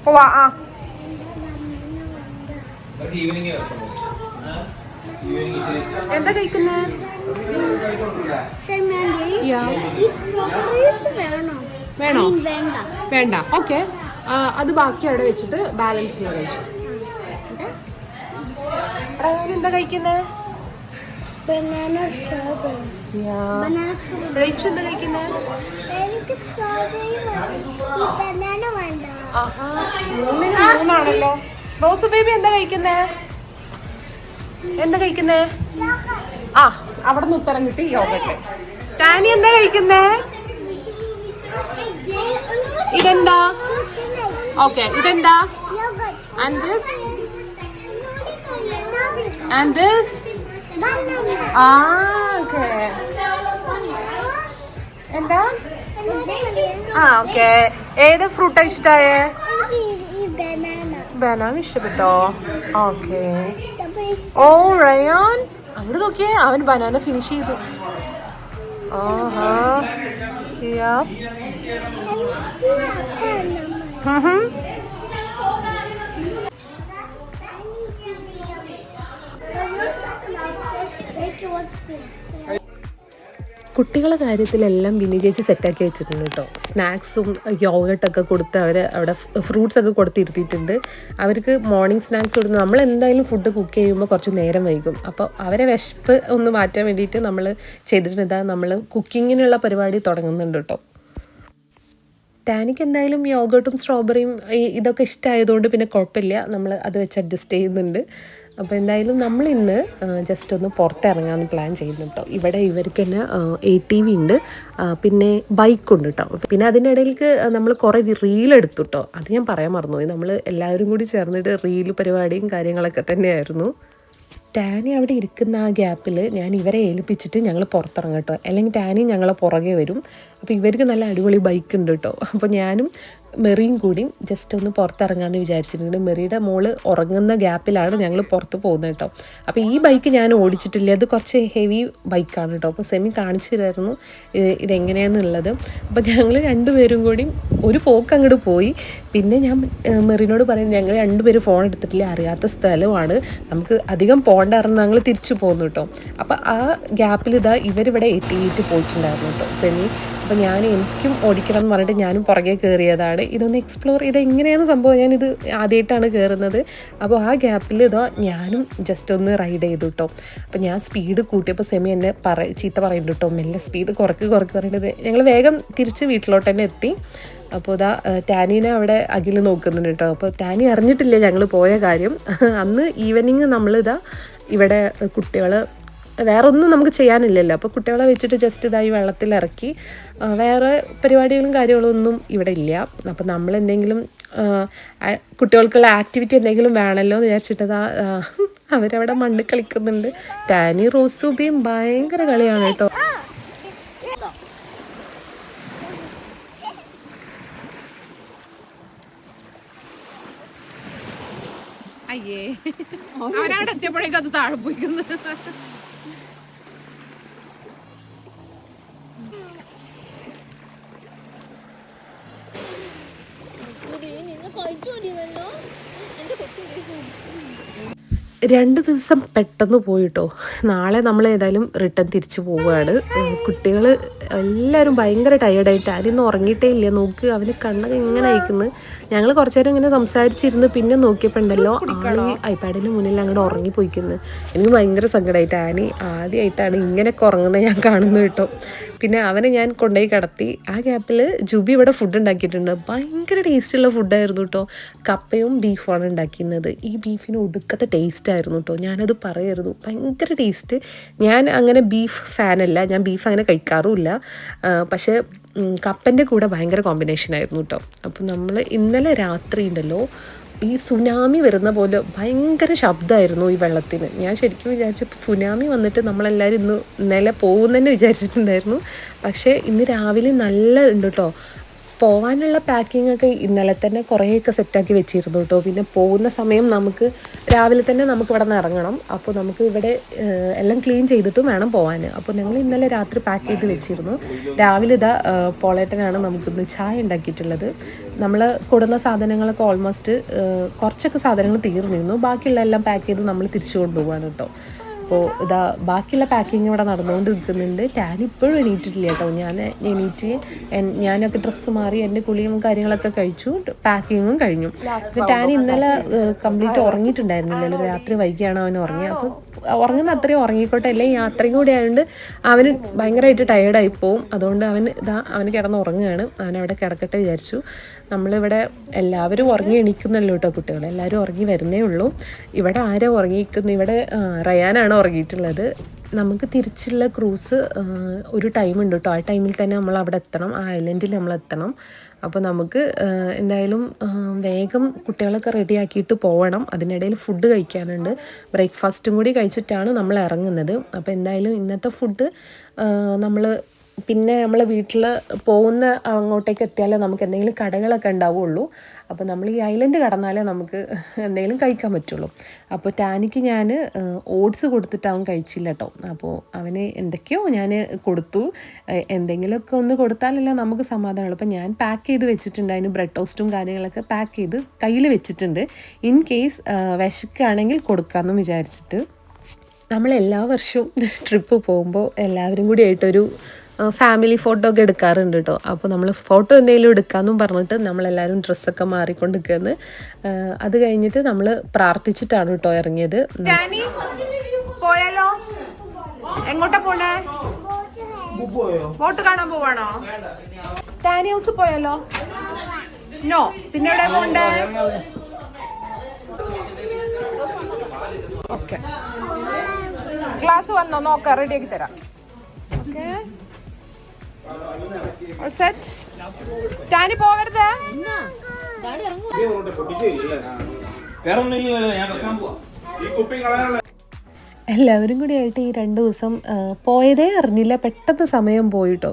പോവാ. ആ എന്താ കഴിക്കുന്നേ? വേണോ? വേണ്ട. ഓക്കെ, അത് ബാക്കി അവിടെ വെച്ചിട്ട് ബാലൻസ് കഴിച്ചു. എന്താ കഴിക്കുന്നേ? എന്താ കഴിക്കുന്നേ? മൂന്നാണല്ലോ. റോസ് ബേബി എന്താ കഴിക്കുന്നേ? എന്താ കഴിക്കുന്നേ? ആ, അവിടെ നിന്ന് ഉത്തരം കിട്ടി. യോഗട്ട്. ടാനി എന്താ കഴിക്കുന്നേ? ഇതെന്താ? ഓക്കെ, ഇതെന്താ? And this and this. ആ, ഓക്കെ. എന്താ? ആ, ഓക്കെ. ഏത് ഫ്രൂട്ടാ ഇഷ്ടായേ? ബനാന ഇഷ്ടപ്പെട്ടോ? ഓക്കെ. ഓ റയാൻ, അവിടെ നോക്കിയേ, അവൻ ബനാന ഫിനിഷ് ചെയ്തു. ആഹാ. കുട്ടികളുടെ കാര്യത്തിലെല്ലാം വിനി ചേച്ചി സെറ്റാക്കി വെച്ചിട്ടുണ്ട് കേട്ടോ. സ്നാക്സും യോഗട്ടൊക്കെ കൊടുത്ത് അവർ അവിടെ ഫ്രൂട്ട്സ് ഒക്കെ കൊടുത്തിരുത്തിയിട്ടുണ്ട്. അവർക്ക് മോർണിംഗ് സ്നാക്സ് കൊടുത്ത് നമ്മൾ എന്തായാലും ഫുഡ് കുക്ക് ചെയ്യുമ്പോൾ കുറച്ച് നേരം വൈകും. അപ്പോൾ അവരെ വിശപ്പ് ഒന്ന് മാറ്റാൻ വേണ്ടിയിട്ട് നമ്മൾ ചെയ്തിട്ടുണ്ട്. നമ്മൾ കുക്കിങ്ങിനുള്ള പരിപാടി തുടങ്ങുന്നുണ്ട് കേട്ടോ. ടാനിക്ക് എന്തായാലും യോഗട്ടും സ്ട്രോബെറിയും ഇതൊക്കെ ഇഷ്ടമായതുകൊണ്ട് പിന്നെ കുഴപ്പമില്ല, നമ്മൾ അത് വെച്ച് അഡ്ജസ്റ്റ് ചെയ്യുന്നുണ്ട്. അപ്പോൾ എന്തായാലും നമ്മളിന്ന് ജസ്റ്റ് ഒന്ന് പുറത്തിറങ്ങാമെന്ന് പ്ലാൻ ചെയ്യുന്നു കേട്ടോ. ഇവിടെ ഇവർക്ക് തന്നെ ATV ഉണ്ട്, പിന്നെ ബൈക്കുണ്ട് കേട്ടോ. പിന്നെ അതിനിടയിലേക്ക് നമ്മൾ കുറേ റീലെടുത്തു കേട്ടോ. അത് ഞാൻ പറയാൻ മറന്നുപോയി. നമ്മൾ എല്ലാവരും കൂടി ചേർന്നിട്ട് റീൽ പരിപാടിയും കാര്യങ്ങളൊക്കെ തന്നെയായിരുന്നു. ടാനി അവിടെ ഇരിക്കുന്ന ആ ഗ്യാപ്പിൽ ഞാൻ ഇവരെ ഏൽപ്പിച്ചിട്ട് ഞങ്ങൾ പുറത്തിറങ്ങാം കേട്ടോ. അല്ലെങ്കിൽ ടാനി ഞങ്ങളെ പുറകെ വരും. അപ്പോൾ ഇവർക്ക് നല്ല അടിപൊളി ബൈക്ക് ഉണ്ട് കേട്ടോ. അപ്പോൾ ഞാനും മെറിയും കൂടിയും ജസ്റ്റ് ഒന്ന് പുറത്തിറങ്ങാമെന്ന് വിചാരിച്ചിട്ടുണ്ട്. മെറിയുടെ മോള് ഉറങ്ങുന്ന ഗ്യാപ്പിലാണ് ഞങ്ങൾ പുറത്ത് പോകുന്നത് കേട്ടോ. അപ്പോൾ ഈ ബൈക്ക് ഞാൻ ഓടിച്ചിട്ടില്ല, അത് കുറച്ച് ഹെവി ബൈക്കാണ് കേട്ടോ. അപ്പോൾ സെമി കാണിച്ചു തരായിരുന്നു ഇതെങ്ങനെയാണെന്നുള്ളത്. അപ്പോൾ ഞങ്ങൾ രണ്ടുപേരും കൂടി ഒരു പോക്ക് അങ്ങോട്ട് പോയി. പിന്നെ ഞാൻ മെറിനോട് പറയുന്നത് ഞങ്ങൾ രണ്ടുപേരും ഫോൺ എടുത്തിട്ടില്ല, അറിയാത്ത സ്ഥലമാണ്, നമുക്ക് അധികം പോകണ്ടായിരുന്നു, ഞങ്ങൾ തിരിച്ചു പോകുന്നു കേട്ടോ. അപ്പോൾ ആ ഗ്യാപ്പിൽ ഇതാ ഇവരിവിടെ എത്തിയിട്ട് പോയിട്ടുണ്ടായിരുന്നു കേട്ടോ സെമി. അപ്പോൾ എനിക്കും ഓടിക്കണം എന്ന് പറഞ്ഞിട്ട് ഞാനും പുറകെ കയറിയതാണ്. ഇതൊന്ന് എക്സ്പ്ലോർ ചെയ്ത് എങ്ങനെയാണ് സംഭവം, ഞാനിത് ആദ്യമായിട്ടാണ് കയറുന്നത്. അപ്പോൾ ആ ഗ്യാപ്പിൽ ഞാനും ജസ്റ്റ് ഒന്ന് റൈഡ് ചെയ്തു കേട്ടോ. അപ്പോൾ ഞാൻ സ്പീഡ് കൂട്ടിയപ്പോൾ സെമി എന്നെ ചീത്ത പറയുന്നുണ്ട് കേട്ടോ, മെല്ലെ സ്പീഡ് കുറക്ക് പറഞ്ഞിട്ട് ഞങ്ങൾ വേഗം തിരിച്ച് വീട്ടിലോട്ട് തന്നെ എത്തി. അപ്പോൾ ടാനീനെ അവിടെ അഖിൽ നോക്കുന്നുണ്ട് കേട്ടോ. അപ്പോൾ ടാനി അറിഞ്ഞിട്ടില്ല ഞങ്ങൾ പോയ കാര്യം. അന്ന് ഈവനിങ് നമ്മളിതാ ഇവിടെ കുട്ടികൾ വേറെ ഒന്നും നമുക്ക് ചെയ്യാനില്ലല്ലോ. അപ്പോൾ കുട്ടികളെ വെച്ചിട്ട് ജസ്റ്റ് ഇതായി വെള്ളത്തിലിറക്കി, വേറെ പരിപാടികളും കാര്യങ്ങളൊന്നും ഇവിടെ ഇല്ല. അപ്പോൾ നമ്മളെന്തെങ്കിലും കുട്ടികൾക്കുള്ള ആക്ടിവിറ്റി എന്തെങ്കിലും വേണമല്ലോ എന്ന് വിചാരിച്ചിട്ട് അവരവിടെ മണ്ണ് കളിക്കുന്നുണ്ട്. ടാനി റോസുബിയും ഭയങ്കര കളിയാണ് കേട്ടോ. അയ്യേ, അവനവിടെ എത്തിയപ്പോഴേക്കും അത് താഴെ പോയിക്കുന്നത്. രണ്ട് ദിവസം പെട്ടെന്ന് പോയിട്ടോ. നാളെ നമ്മൾ ഏതായാലും റിട്ടേൺ തിരിച്ചു പോവുകയാണ്. കുട്ടികൾ എല്ലാവരും ഭയങ്കര ടയേർഡായിട്ട് ആരും ഉറങ്ങിയിട്ടേ ഇല്ല. നോക്ക്, അവന് കണ്ണൊക്കെ ഇങ്ങനെ അയക്കുന്നത്. ഞങ്ങൾ കുറച്ചു നേരം ഇങ്ങനെ സംസാരിച്ചിരുന്ന് പിന്നെ നോക്കിയപ്പോൾ ഉണ്ടല്ലോ ആൾ ഈ ഐപാഡിൻ്റെ മുന്നിൽ അങ്ങോട്ട് ഉറങ്ങിപ്പോയിക്കുന്നത്. എനിക്ക് ഭയങ്കര സങ്കടമായിട്ട്. ആനി ആദ്യമായിട്ടാണ് ഇങ്ങനെയൊക്കെ ഉറങ്ങുന്നത് ഞാൻ കാണുന്നത് കേട്ടോ. പിന്നെ അവനെ ഞാൻ കൊണ്ടുപോയി കിടത്തി. ആ ഗ്യാപ്പിൽ ജുബി ഇവിടെ ഫുഡ് ഉണ്ടാക്കിയിട്ടുണ്ട്. ഭയങ്കര ടേസ്റ്റുള്ള ഫുഡായിരുന്നു കേട്ടോ. കപ്പയും ബീഫാണ് ഉണ്ടാക്കിയിരുന്നത്. ഈ ബീഫിന് ഒടുക്കത്തെ ടേസ്റ്റ് ആയിരുന്നു കേട്ടോ. ഞാനത് പറയായിരുന്നു, ഭയങ്കര ടേസ്റ്റ്. ഞാൻ അങ്ങനെ ബീഫ് ഫാനല്ല, ഞാൻ ബീഫ് അങ്ങനെ കഴിക്കാറുമില്ല. പക്ഷേ കപ്പൻ്റെ കൂടെ ഭയങ്കര കോമ്പിനേഷൻ ആയിരുന്നു കേട്ടോ. അപ്പോൾ നമ്മൾ ഇന്നലെ രാത്രി ഉണ്ടല്ലോ ഈ സുനാമി വരുന്ന പോലെ ഭയങ്കര ശബ്ദമായിരുന്നു ഈ വെള്ളത്തിന്. ഞാൻ ശരിക്കും വിചാരിച്ചപ്പോൾ സുനാമി വന്നിട്ട് നമ്മളെല്ലാവരും ഇന്നലെ പോകുന്നതന്നെ വിചാരിച്ചിട്ടുണ്ടായിരുന്നു. പക്ഷേ ഇന്ന് രാവിലെ നല്ല ഉണ്ട് കേട്ടോ. പോകാനുള്ള പാക്കിംഗ് ഒക്കെ ഇന്നലെ തന്നെ കുറേയൊക്കെ സെറ്റാക്കി വെച്ചിരുന്നു കേട്ടോ. പിന്നെ പോകുന്ന സമയം നമുക്ക് രാവിലെ തന്നെ നമുക്ക് ഇവിടെ നിന്ന് ഇറങ്ങണം. അപ്പോൾ നമുക്ക് ഇവിടെ എല്ലാം ക്ലീൻ ചെയ്തിട്ടും വേണം പോകാൻ. അപ്പോൾ ഞങ്ങൾ ഇന്നലെ രാത്രി പാക്ക് ചെയ്ത് വെച്ചിരുന്നു. രാവിലെ ഇതാ പോളേട്ടനാണ് നമുക്കിന്ന് ചായ ഉണ്ടാക്കിയിട്ടുള്ളത്. നമ്മൾ കൊടുന്ന സാധനങ്ങളൊക്കെ ഓൾമോസ്റ്റ് കുറച്ചൊക്കെ സാധനങ്ങൾ തീർന്നിരുന്നു. ബാക്കിയുള്ള എല്ലാം പാക്ക് ചെയ്ത് നമ്മൾ തിരിച്ചു കൊണ്ടുപോകാൻ കേട്ടോ. അപ്പോൾ ഇതാ ബാക്കിയുള്ള പാക്കിങ് ഇവിടെ നടന്നുകൊണ്ട് നിൽക്കുന്നുണ്ട്. ഞാൻ ഇപ്പോഴും എണീറ്റിട്ടില്ല കേട്ടോ. ഞാൻ എണീറ്റ് ഞാനൊക്കെ ഡ്രസ്സ് മാറി എൻ്റെ കുളിയും കാര്യങ്ങളൊക്കെ കഴിച്ചു, പാക്കിങ്ങും കഴിഞ്ഞു. ടാൻ ഇന്നലെ കംപ്ലീറ്റ് ഉറങ്ങിയിട്ടുണ്ടായിരുന്നില്ലല്ലോ. രാത്രി വൈകിയാണ് അവൻ ഉറങ്ങിയത്. അപ്പോൾ ഉറങ്ങുന്ന അത്രയും ഉറങ്ങിക്കോട്ടെ, അല്ലേ യാത്രയും കൂടി ആയതുകൊണ്ട് അവന് ഭയങ്കരമായിട്ട് ടയേർഡായി പോവും. അതുകൊണ്ട് അവന് കിടന്ന് ഉറങ്ങുകയാണ്. അവനവിടെ കിടക്കട്ടെ വിചാരിച്ചു. നമ്മളിവിടെ എല്ലാവരും ഉറങ്ങി എണീക്കുന്നല്ലോ കേട്ടോ. കുട്ടികൾ എല്ലാവരും ഉറങ്ങി വരുന്നേ ഉള്ളൂ. ഇവിടെ ആരാ ഉറങ്ങിയിരിക്കുന്നു? ഇവിടെ റയാനാണ് ഉറങ്ങിയിട്ടുള്ളത്. നമുക്ക് തിരിച്ചുള്ള ക്രൂസ് ഒരു ടൈമുണ്ട് കേട്ടോ. ആ ടൈമിൽ തന്നെ നമ്മൾ അവിടെ എത്തണം, ആ ഐലൻഡിൽ നമ്മൾ എത്തണം. അപ്പോൾ നമുക്ക് എന്തായാലും വേഗം കുട്ടികളൊക്കെ റെഡിയാക്കിയിട്ട് പോകണം. അതിനിടയിൽ ഫുഡ് കഴിക്കാനുണ്ട്. ബ്രേക്ക്ഫാസ്റ്റും കൂടി കഴിച്ചിട്ടാണ് നമ്മൾ ഇറങ്ങുന്നത്. അപ്പോൾ എന്തായാലും ഇന്നത്തെ ഫുഡ് പിന്നെ നമ്മൾ വീട്ടിൽ പോകുന്ന അങ്ങോട്ടേക്ക് എത്തിയാലേ നമുക്ക് എന്തെങ്കിലും കടകളൊക്കെ ഉണ്ടാവുള്ളൂ. അപ്പോൾ നമ്മൾ ഈ ഐലൻഡ് കടന്നാലേ നമുക്ക് എന്തെങ്കിലും കഴിക്കാൻ പറ്റുള്ളൂ. അപ്പോൾ ടാനിക്ക് ഞാൻ ഓട്സ് കൊടുത്തിട്ട് അവൻ കഴിച്ചില്ല കേട്ടോ. അപ്പോൾ അവന് എന്തൊക്കെയോ ഞാൻ കൊടുത്തു. എന്തെങ്കിലുമൊക്കെ ഒന്ന് കൊടുത്താലല്ലേ നമുക്ക് സമാധാനമുള്ളൂ. അപ്പോൾ ഞാൻ പാക്ക് ചെയ്ത് വെച്ചിട്ടുണ്ട്. അതിന് ബ്രെഡ് ടോസ്റ്റും കാര്യങ്ങളൊക്കെ പാക്ക് ചെയ്ത് കയ്യിൽ വെച്ചിട്ടുണ്ട്. ഇൻ കേസ് വിശക്കുകയാണെങ്കിൽ കൊടുക്കാമെന്ന് വിചാരിച്ചിട്ട്. നമ്മൾ എല്ലാ വർഷവും ട്രിപ്പ് പോകുമ്പോൾ എല്ലാവരും കൂടി ആയിട്ടൊരു ഫാമിലി ഫോട്ടോ ഒക്കെ എടുക്കാറുണ്ട് കേട്ടോ. അപ്പോൾ നമ്മൾ ഫോട്ടോ എന്തെങ്കിലും എടുക്കാമെന്നും പറഞ്ഞിട്ട് നമ്മളെല്ലാവരും ഡ്രസ്സൊക്കെ മാറിക്കൊണ്ടിരിക്കുന്നത്. അത് കഴിഞ്ഞിട്ട് നമ്മൾ പ്രാർത്ഥിച്ചിട്ടാണ് കേട്ടോ ഇറങ്ങിയത്. പോയാലോ? എങ്ങോട്ടാ പോണേ? ബോട്ട് കാണാൻ പോവാണോ? ടാനി ഹൗസ് പോയാലോ? നോ. പിന്നെ എവിടെ പോണ്ടേ? ഓക്കെ, ക്ലാസ് വന്നോ? നോക്കാം, റെഡിയാക്കി തരാം. Okay, set. ടാനി പോവരുത്. എല്ലാവരും കൂടി ആയിട്ട് ഈ 2 ദിവസം പോയതേ അറിഞ്ഞില്ല. പെട്ടെന്ന് സമയം പോയിട്ടോ.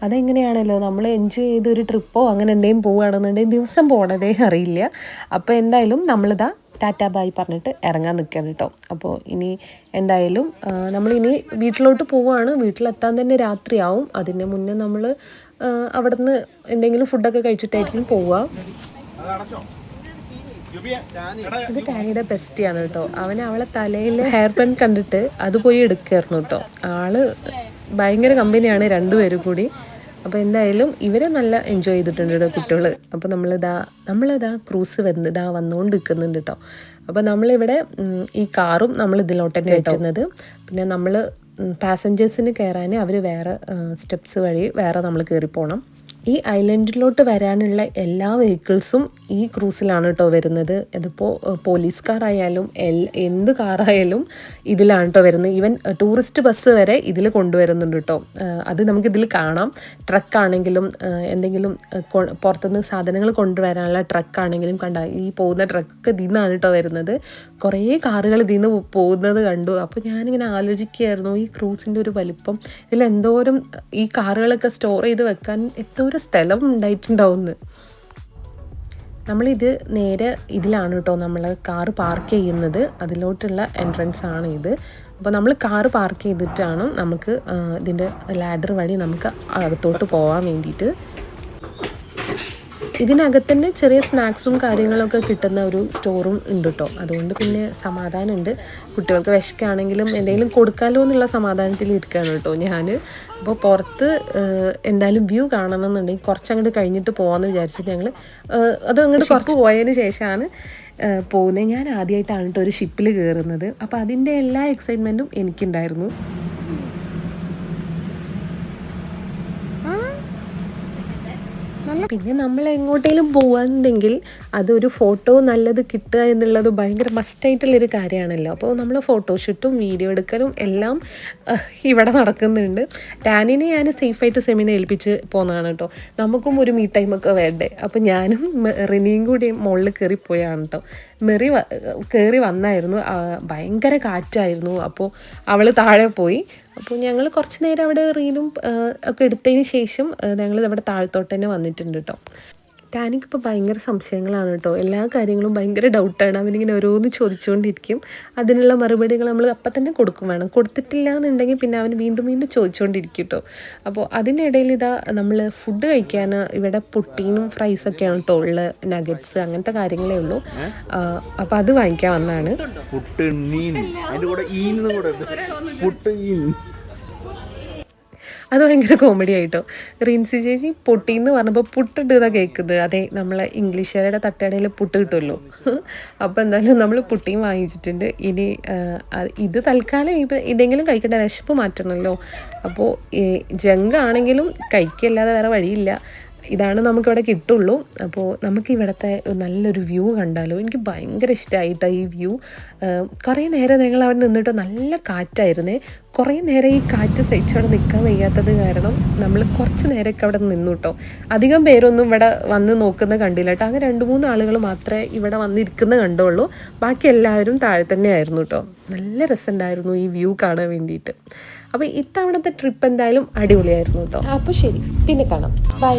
അതെങ്ങനെയാണല്ലോ നമ്മൾ എൻജോയ് ചെയ്തൊരു ട്രിപ്പോ അങ്ങനെ എന്തെങ്കിലും പോവുകയാണെന്നുണ്ടെങ്കിൽ ദിവസം പോണതേ അറിയില്ല. അപ്പോൾ എന്തായാലും നമ്മളിതാ ടാറ്റാ ബായ് പറഞ്ഞിട്ട് ഇറങ്ങാൻ നിൽക്കുകയാണ് കേട്ടോ. അപ്പോൾ ഇനി എന്തായാലും നമ്മളിനി വീട്ടിലോട്ട് പോവുകയാണ്. വീട്ടിലെത്താൻ തന്നെ രാത്രിയാവും. അതിന് മുന്നേ നമ്മൾ അവിടുന്ന് എന്തെങ്കിലും ഫുഡൊക്കെ കഴിച്ചിട്ടായിരിക്കും പോവുക. ഇത് ടാനിയുടെ ബെസ്റ്റിയാണ് കേട്ടോ. അവളെ തലയിൽ ഹെയർ ബാൻഡ് കണ്ടിട്ട് അത് പോയി എടുക്കുകയായിരുന്നു കേട്ടോ. ആള് ഭയങ്കര കമ്പനിയാണ് രണ്ടുപേരും കൂടി. അപ്പോൾ എന്തായാലും ഇവരെ നല്ല എൻജോയ് ചെയ്തിട്ടുണ്ട് കേട്ടോ കുട്ടികൾ. അപ്പോൾ നമ്മളിതാ ക്രൂസ് വന്നുകൊണ്ട് നിൽക്കുന്നുണ്ട് കേട്ടോ. അപ്പോൾ നമ്മളിവിടെ ഈ കാറും നമ്മൾ ഇതിലോട്ട് തന്നെ എത്തുന്നത്. പിന്നെ നമ്മൾ പാസഞ്ചേഴ്സിന് കയറാൻ അവർ വേറെ സ്റ്റെപ്സ് വഴി വേറെ നമ്മൾ കയറി പോകണം. ഈ ഐലൻഡിലോട്ട് വരാനുള്ള എല്ലാ വെഹിക്കിൾസും ഈ ക്രൂസിലാണ് കേട്ടോ വരുന്നത്. ഇതിപ്പോൾ പോലീസ് കാറായാലും എന്ത് കാറായാലും ഇതിലാണ് കേട്ടോ വരുന്നത്. ഈവൻ ടൂറിസ്റ്റ് ബസ് വരെ ഇതിൽ കൊണ്ടുവരുന്നുണ്ട് കേട്ടോ. അത് നമുക്കിതിൽ കാണാം. ട്രക്കാണെങ്കിലും എന്തെങ്കിലും പുറത്തുനിന്ന് സാധനങ്ങൾ കൊണ്ടുവരാനുള്ള ട്രക്കാണെങ്കിലും ഈ പോകുന്ന ട്രക്കൊക്കെ ഇതിൽ നിന്നാണ് കേട്ടോ വരുന്നത്. കുറേ കാറുകൾ ഇതിൽ നിന്ന് പോകുന്നത് കണ്ടു. അപ്പോൾ ഞാനിങ്ങനെ ആലോചിക്കുകയായിരുന്നു ഈ ക്രൂസിൻ്റെ ഒരു വലിപ്പം. ഇതിലെന്തോരം ഈ കാറുകളൊക്കെ സ്റ്റോർ ചെയ്ത് വെക്കാൻ എന്തോരം സ്ഥലം ഉണ്ടായിട്ടുണ്ടാവുമെന്ന്. നമ്മളിത് നേരെ ഇതിലാണ് കേട്ടോ നമ്മൾ കാറ് പാർക്ക് ചെയ്യുന്നത്. അതിലോട്ടുള്ള എൻട്രൻസ് ആണ് ഇത്. അപ്പോൾ നമ്മൾ കാറ് പാർക്ക് ചെയ്തിട്ടാണ് നമുക്ക് ഇതിൻ്റെ ലാഡർ വഴി നമുക്ക് അകത്തോട്ട് പോകാൻ വേണ്ടിയിട്ട്. ഇതിനകത്ത് തന്നെ ചെറിയ സ്നാക്സും കാര്യങ്ങളൊക്കെ കിട്ടുന്ന ഒരു സ്റ്റോറും ഉണ്ട് കേട്ടോ. അതുകൊണ്ട് പിന്നെ സമാധാനമുണ്ട്. കുട്ടികൾക്ക് വിശക്കുകയാണെങ്കിലും എന്തെങ്കിലും കൊടുക്കാമല്ലോ എന്നുള്ള സമാധാനത്തിൽ ഇരിക്കുകയാണ് കേട്ടോ ഞാൻ. അപ്പോൾ പുറത്ത് എന്തായാലും വ്യൂ കാണണം എന്നുണ്ടെങ്കിൽ കുറച്ചങ്ങോട്ട് കഴിഞ്ഞിട്ട് പോകാമെന്ന് വിചാരിച്ചിട്ട് ഞങ്ങൾ അതങ്ങോട്ട് കുറച്ച് പോയതിന് ശേഷമാണ് പോകുന്നത്. ഞാൻ ആദ്യമായിട്ടാണ് കേട്ടോ ഒരു ഷിപ്പിൽ കയറുന്നത്. അപ്പോൾ അതിൻ്റെ എല്ലാ എക്സൈറ്റ്മെൻറ്റും എനിക്കുണ്ടായിരുന്നു. പിന്നെ നമ്മൾ എങ്ങോട്ടേലും പോകാനുണ്ടെങ്കിൽ അതൊരു ഫോട്ടോ നല്ലത് കിട്ടുക എന്നുള്ളത് ഭയങ്കര മസ്റ്റായിട്ടുള്ളൊരു കാര്യമാണല്ലോ. അപ്പോൾ നമ്മൾ ഫോട്ടോഷൂട്ടും വീഡിയോ എടുക്കലും എല്ലാം ഇവിടെ നടക്കുന്നുണ്ട്. ടാനിനെ ഞാൻ സേഫായിട്ട് സെമിനെ ഏൽപ്പിച്ച് പോകുന്നതാണ് കേട്ടോ. നമുക്കും ഒരു മീ ടൈമൊക്കെ വേണ്ടേ. അപ്പോൾ ഞാനും റിനിയും കൂടി മുകളിൽ കയറിപ്പോയാണ് കേട്ടോ. മെറി കയറി വന്നായിരുന്നു, ഭയങ്കര കാറ്റായിരുന്നു. അപ്പോൾ അവൾ താഴെ പോയി. അപ്പോൾ ഞങ്ങൾ കുറച്ച് നേരം അവിടെ റീലും ഒക്കെ എടുത്തതിന് ശേഷം ഞങ്ങൾ അവിടെ താഴത്തോട്ട് തന്നെ വന്നിട്ടുണ്ട് കേട്ടോ. ടാനിക്കിപ്പോൾ ഭയങ്കര സംശയങ്ങളാണ് കേട്ടോ. എല്ലാ കാര്യങ്ങളും ഭയങ്കര ഡൗട്ടാണ്. അവനിങ്ങനെ ഓരോന്ന് ചോദിച്ചുകൊണ്ടിരിക്കും. അതിനുള്ള മറുപടികൾ നമ്മൾ അപ്പം തന്നെ കൊടുക്കും വേണം. കൊടുത്തിട്ടില്ല എന്നുണ്ടെങ്കിൽ പിന്നെ അവൻ വീണ്ടും വീണ്ടും ചോദിച്ചുകൊണ്ടിരിക്കും കേട്ടോ. അപ്പോൾ അതിനിടയിൽ ഇതാ നമ്മൾ ഫുഡ് കഴിക്കാൻ ഇവിടെ പുട്ടീനും ഫ്രൈസൊക്കെയാണ് കേട്ടോ ഉള്ള നഗറ്റ്സ് അങ്ങനത്തെ കാര്യങ്ങളേ ഉള്ളൂ. അപ്പോൾ അത് വാങ്ങിക്കാൻ വന്നതാണ്. അത് ഭയങ്കര കോമഡി ആയിട്ടോ. റിൻസി ചേച്ചി പൊട്ടിന്ന് പറഞ്ഞപ്പോൾ പുട്ടിട്ട് ഇതാണ് കേൾക്കുന്നത്. അതെ, നമ്മളെ ഇംഗ്ലീഷുകാരുടെ തട്ടുകടയിൽ പുട്ട് കിട്ടുമല്ലോ. അപ്പോൾ എന്തായാലും നമ്മൾ പുട്ടിയും വാങ്ങിച്ചിട്ടുണ്ട്. ഇനി ഇത് തൽക്കാലം ഇതെങ്കിലും കഴിക്കേണ്ട, വിശപ്പ് മാറ്റണമല്ലോ. അപ്പോൾ ജങ്കാണെങ്കിലും കഴിക്കല്ലാതെ വേറെ വഴിയില്ല. ഇതാണ് നമുക്കിവിടെ കിട്ടുള്ളൂ. അപ്പോൾ നമുക്ക് ഇവിടുത്തെ നല്ലൊരു വ്യൂ കണ്ടാലോ. എനിക്ക് ഭയങ്കര ഇഷ്ടമായിട്ടോ ഈ വ്യൂ. കുറേ നേരം ഞങ്ങൾ അവിടെ നിന്നിട്ട് നല്ല കാറ്റായിരുന്നേ. കുറേ നേരം ഈ കാറ്റ് സഹിച്ചവിടെ നിൽക്കാൻ വയ്യാത്തത് കാരണം നമ്മൾ കുറച്ച് നേരമൊക്കെ അവിടെ നിന്നു കേട്ടോ. അധികം പേരൊന്നും ഇവിടെ വന്ന് നോക്കുന്ന കണ്ടില്ല കേട്ടോ. അങ്ങനെ 2-3 ആളുകൾ മാത്രമേ ഇവിടെ വന്നിരിക്കുന്ന കണ്ടുള്ളൂ. ബാക്കി എല്ലാവരും താഴെ തന്നെ ആയിരുന്നു കേട്ടോ. നല്ല രസമുണ്ടായിരുന്നു ഈ വ്യൂ കാണാൻ വേണ്ടിയിട്ട്. അപ്പോൾ ഇത്തവണത്തെ ട്രിപ്പ് എന്തായാലും അടിപൊളിയായിരുന്നു കേട്ടോ. അപ്പോൾ ശരി, പിന്നെ കാണാം. ബൈ.